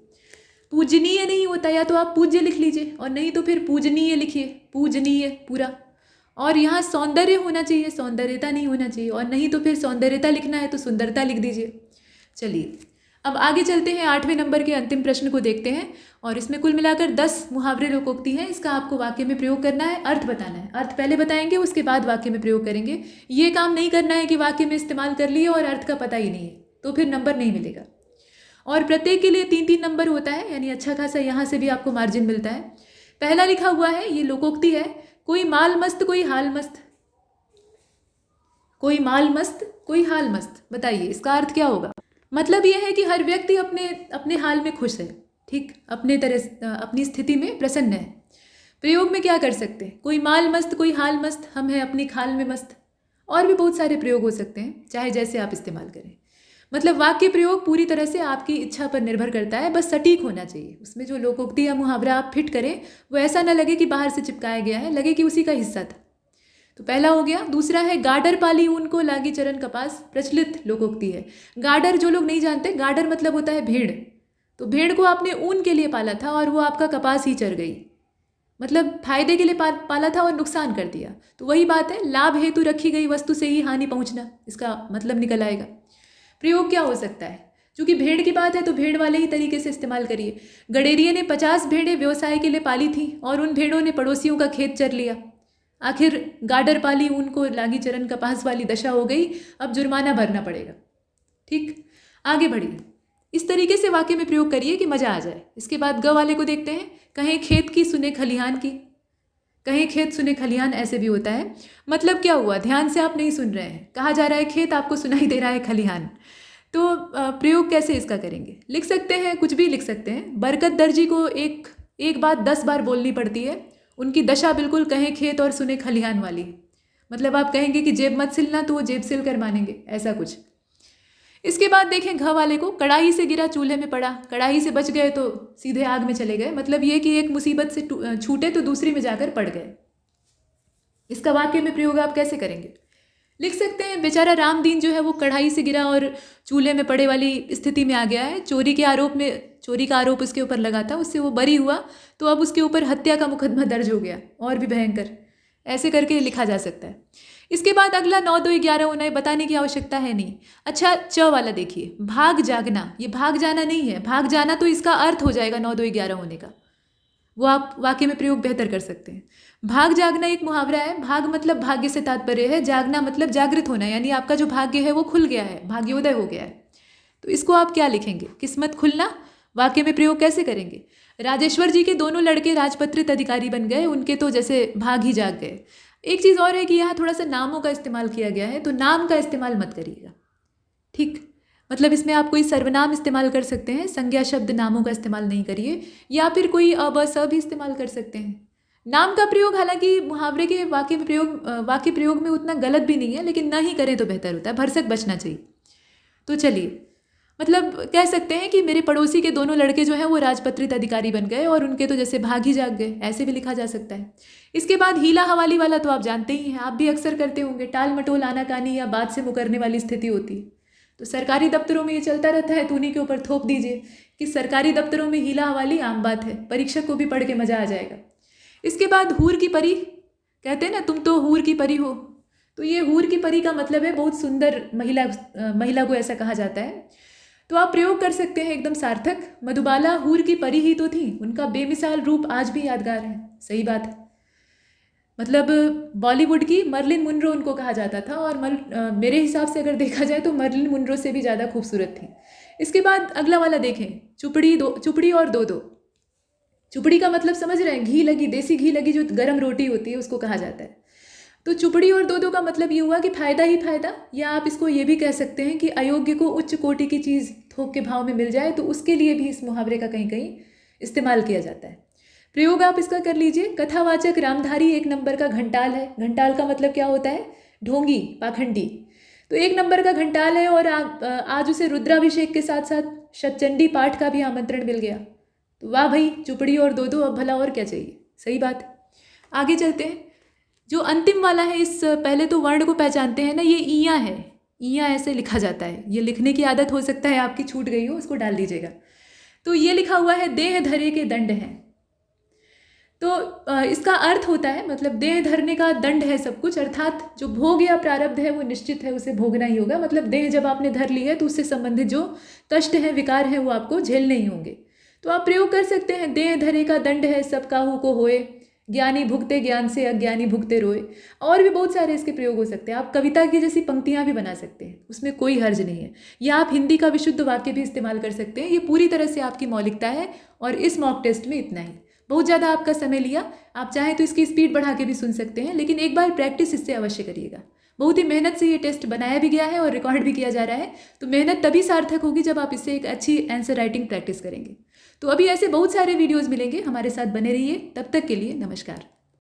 पूजनीय नहीं होता, या तो आप पूज्य लिख लीजिए और नहीं तो फिर पूजनीय लिखिए, पूजनीय पूरा। और यहाँ सौंदर्य होना चाहिए, सौंदर्यता नहीं होना चाहिए। और नहीं तो फिर सौंदर्यता लिखना है तो सुंदरता लिख दीजिए। चलिए अब आगे चलते हैं, 8वें नंबर के अंतिम प्रश्न को देखते हैं। और इसमें कुल मिलाकर 10 मुहावरे लोकोक्ति हैं। इसका आपको वाक्य में प्रयोग करना है, अर्थ बताना है। अर्थ पहले बताएंगे, उसके बाद वाक्य में प्रयोग करेंगे। ये काम नहीं करना है कि वाक्य में इस्तेमाल कर लिए और अर्थ का पता ही नहीं है, तो फिर नंबर नहीं मिलेगा। और प्रत्येक के लिए 3-3 नंबर होता है, यानी अच्छा खासा यहाँ से भी आपको मार्जिन मिलता है। पहला लिखा हुआ है, ये लोकोक्ति है, कोई माल मस्त कोई हाल मस्त। कोई माल मस्त कोई हाल मस्त, बताइए इसका अर्थ क्या होगा। मतलब यह है कि हर व्यक्ति अपने अपने हाल में खुश है, ठीक, अपने तरह अपनी स्थिति में प्रसन्न है। प्रयोग में क्या कर सकते हैं, कोई माल मस्त कोई हाल मस्त, हम हैं अपनी खाल में मस्त। और भी बहुत सारे प्रयोग हो सकते हैं, चाहे जैसे आप इस्तेमाल करें। मतलब वाक्य प्रयोग पूरी तरह से आपकी इच्छा पर निर्भर करता है, बस सटीक होना चाहिए। उसमें जो लोकोक्ति या मुहावरा आप फिट करें वो ऐसा ना लगे कि बाहर से चिपकाया गया है, लगे कि उसी का हिस्सा था। तो पहला हो गया। दूसरा है गाडर पाली ऊन को लागी चरण कपास, प्रचलित लोकोक्ति है। गाडर जो लोग नहीं जानते, गाडर मतलब होता है भेड़। तो भेड़ को आपने ऊन के लिए पाला था और वो आपका कपास ही चर गई, मतलब फायदे के लिए पाला था और नुकसान कर दिया। तो वही बात है, लाभ हेतु रखी गई वस्तु से ही हानि पहुंचना, इसका मतलब निकल आएगा। प्रयोग क्या हो सकता है, क्योंकि भेड़ की बात है तो भेड़ वाले ही तरीके से इस्तेमाल करिए। गडेरिये ने 50 भेड़ें व्यवसाय के लिए पाली थी और उन भेड़ों ने पड़ोसियों का खेत चर लिया। आखिर गाडर पाली ऊन को लागी चरण कपास वाली दशा हो गई, अब जुर्माना भरना पड़ेगा। ठीक, आगे बढ़िए, इस तरीके से वाक्य में प्रयोग करिए कि मज़ा आ जाए। इसके बाद ग वाले को देखते हैं। कहें खेत की सुने खलिहान की, कहें खेत सुने खलिहान, ऐसे भी होता है। मतलब क्या हुआ, ध्यान से आप नहीं सुन रहे हैं। कहा जा रहा है खेत, आपको सुनाई दे रहा है खलिहान। तो प्रयोग कैसे इसका करेंगे, लिख सकते हैं, कुछ भी लिख सकते हैं। बरकत दर्जी को एक बात 10 बार बोलनी पड़ती है। उनकी दशा बिल्कुल कहें खेत और सुने खलिहान वाली। मतलब आप कहेंगे कि जेब मत सिलना तो वो जेब सिल कर मानेंगे, ऐसा कुछ। इसके बाद देखें घ वाले को, कढ़ाई से गिरा चूल्हे में पड़ा, कढ़ाई से बच गए तो सीधे आग में चले गए। मतलब ये कि एक मुसीबत से छूटे तो दूसरी में जाकर पड़ गए। इसका वाक्य में प्रयोग आप कैसे करेंगे, लिख सकते हैं बेचारा रामदीन जो है वो कढ़ाई से गिरा और चूल्हे में पड़े वाली स्थिति में आ गया है। चोरी का आरोप उसके ऊपर लगा था, उससे वो बरी हुआ तो अब उसके ऊपर हत्या का मुकदमा दर्ज हो गया, और भी भयंकर। ऐसे करके लिखा जा सकता है। इसके बाद अगला 9, 2, 11 होना है, बताने की आवश्यकता है नहीं। अच्छा, च वाला देखिए, भाग जागना। ये भाग जाना नहीं है, भाग जाना तो इसका अर्थ हो जाएगा 9, 2, 11 होने का, वो आप वाक्य में प्रयोग बेहतर कर सकते हैं। भाग जागना एक मुहावरा है। भाग मतलब भाग्य से तात्पर्य है, जागना मतलब जागृत होना, यानी आपका जो भाग्य है वो खुल गया है, भाग्योदय हो गया है। तो इसको आप क्या लिखेंगे, किस्मत खुलना। वाक्य में प्रयोग कैसे करेंगे, राजेश्वर जी के दोनों लड़के राजपत्रित अधिकारी बन गए, उनके तो जैसे भाग ही जाग गए। एक चीज़ और है कि यहाँ थोड़ा सा नामों का इस्तेमाल किया गया है, तो नाम का इस्तेमाल मत करिएगा। ठीक, मतलब इसमें आप कोई सर्वनाम इस्तेमाल कर सकते हैं, संज्ञा शब्द नामों का इस्तेमाल नहीं करिए, या फिर कोई अ ब स भी इस्तेमाल कर सकते हैं। नाम का प्रयोग हालांकि मुहावरे के वाक्य प्रयोग में उतना गलत भी नहीं है, लेकिन ना ही करें तो बेहतर होता है, भरसक बचना चाहिए। तो चलिए, मतलब कह सकते हैं कि मेरे पड़ोसी के दोनों लड़के जो हैं वो राजपत्रित अधिकारी बन गए और उनके तो जैसे भाग ही जाग गए, ऐसे भी लिखा जा सकता है। इसके बाद हीला हवाली वाला तो आप जानते ही हैं, आप भी अक्सर करते होंगे, टाल मटोल आनाकानी या बात से मुकरने वाली स्थिति होती है। तो सरकारी दफ्तरों में ये चलता रहता है, तो उन्हीं के ऊपर थोप दीजिए कि सरकारी दफ्तरों में हीला हवाली आम बात है, परीक्षक को भी पढ़ के मज़ा आ जाएगा। इसके बाद हूर की परी, कहते हैं ना तुम तो हूर की परी हो, तो ये हूर की परी का मतलब है बहुत सुंदर महिला को ऐसा कहा जाता है। तो आप प्रयोग कर सकते हैं एकदम सार्थक, मधुबाला हूर की परी ही तो थी, उनका बेमिसाल रूप आज भी यादगार है। सही बात है, मतलब बॉलीवुड की मर्लिन मुनरो उनको कहा जाता था, और मेरे हिसाब से अगर देखा जाए तो मर्लिन मुनरो से भी ज़्यादा खूबसूरत थी। इसके बाद अगला वाला देखें, चुपड़ी और दो दो। चुपड़ी का मतलब समझ रहे हैं, घी लगी, देसी घी लगी जो गर्म रोटी होती है उसको कहा जाता है। तो चुपड़ी और दो दो का मतलब ये हुआ कि फ़ायदा ही फ़ायदा, या आप इसको ये भी कह सकते हैं कि अयोग्य को उच्च कोटि की चीज़ थोक के भाव में मिल जाए, तो उसके लिए भी इस मुहावरे का कहीं कहीं इस्तेमाल किया जाता है। प्रयोग आप इसका कर लीजिए, कथावाचक रामधारी एक नंबर का घंटाल है। घंटाल का मतलब क्या होता है? ढोंगी, पाखंडी। तो एक नंबर का घंटाल है, और आज उसे रुद्राभिषेक के साथ साथ शतचंडी पाठ का भी आमंत्रण मिल गया। तो वाह भाई, चुपड़ी और दो दो, अब भला और क्या चाहिए। सही बात। आगे चलते हैं, जो अंतिम वाला है, इस पहले तो वर्ण को पहचानते हैं ना, ये ईया है, ईया ऐसे लिखा जाता है। ये लिखने की आदत हो सकता है आपकी छूट गई हो, उसको डाल दीजिएगा। तो ये लिखा हुआ है, देह धरे के दंड हैं। तो इसका अर्थ होता है, मतलब देह धरने का दंड है सब कुछ, अर्थात जो भोग या प्रारब्ध है वो निश्चित है, उसे भोगना ही होगा। मतलब देह जब आपने धर ली है तो उससे संबंधित जो कष्ट हैं, विकार हैं, वो आपको झेलने ही होंगे। तो आप प्रयोग कर सकते हैं, देह धरे का दंड है सब काहू को होए, ज्ञानी भुगते ज्ञान से अज्ञानी भुगते रोए। और भी बहुत सारे इसके प्रयोग हो सकते हैं। आप कविता की जैसी पंक्तियां भी बना सकते हैं, उसमें कोई हर्ज नहीं है। या आप हिंदी का विशुद्ध वाक्य भी इस्तेमाल कर सकते हैं। ये पूरी तरह से आपकी मौलिकता है, और इस मॉक टेस्ट में इतना ही। बहुत ज़्यादा आपका समय लिया, आप चाहें तो इसकी स्पीड बढ़ा के भी सुन सकते हैं, लेकिन एक बार प्रैक्टिस इससे अवश्य करिएगा। बहुत ही मेहनत से ये टेस्ट बनाया भी गया है और रिकॉर्ड भी किया जा रहा है। तो मेहनत तभी सार्थक होगी जब आप इससे एक अच्छी आंसर राइटिंग प्रैक्टिस करेंगे। तो अभी ऐसे बहुत सारे वीडियोज़ मिलेंगे, हमारे साथ बने रहिए। तब तक के लिए नमस्कार।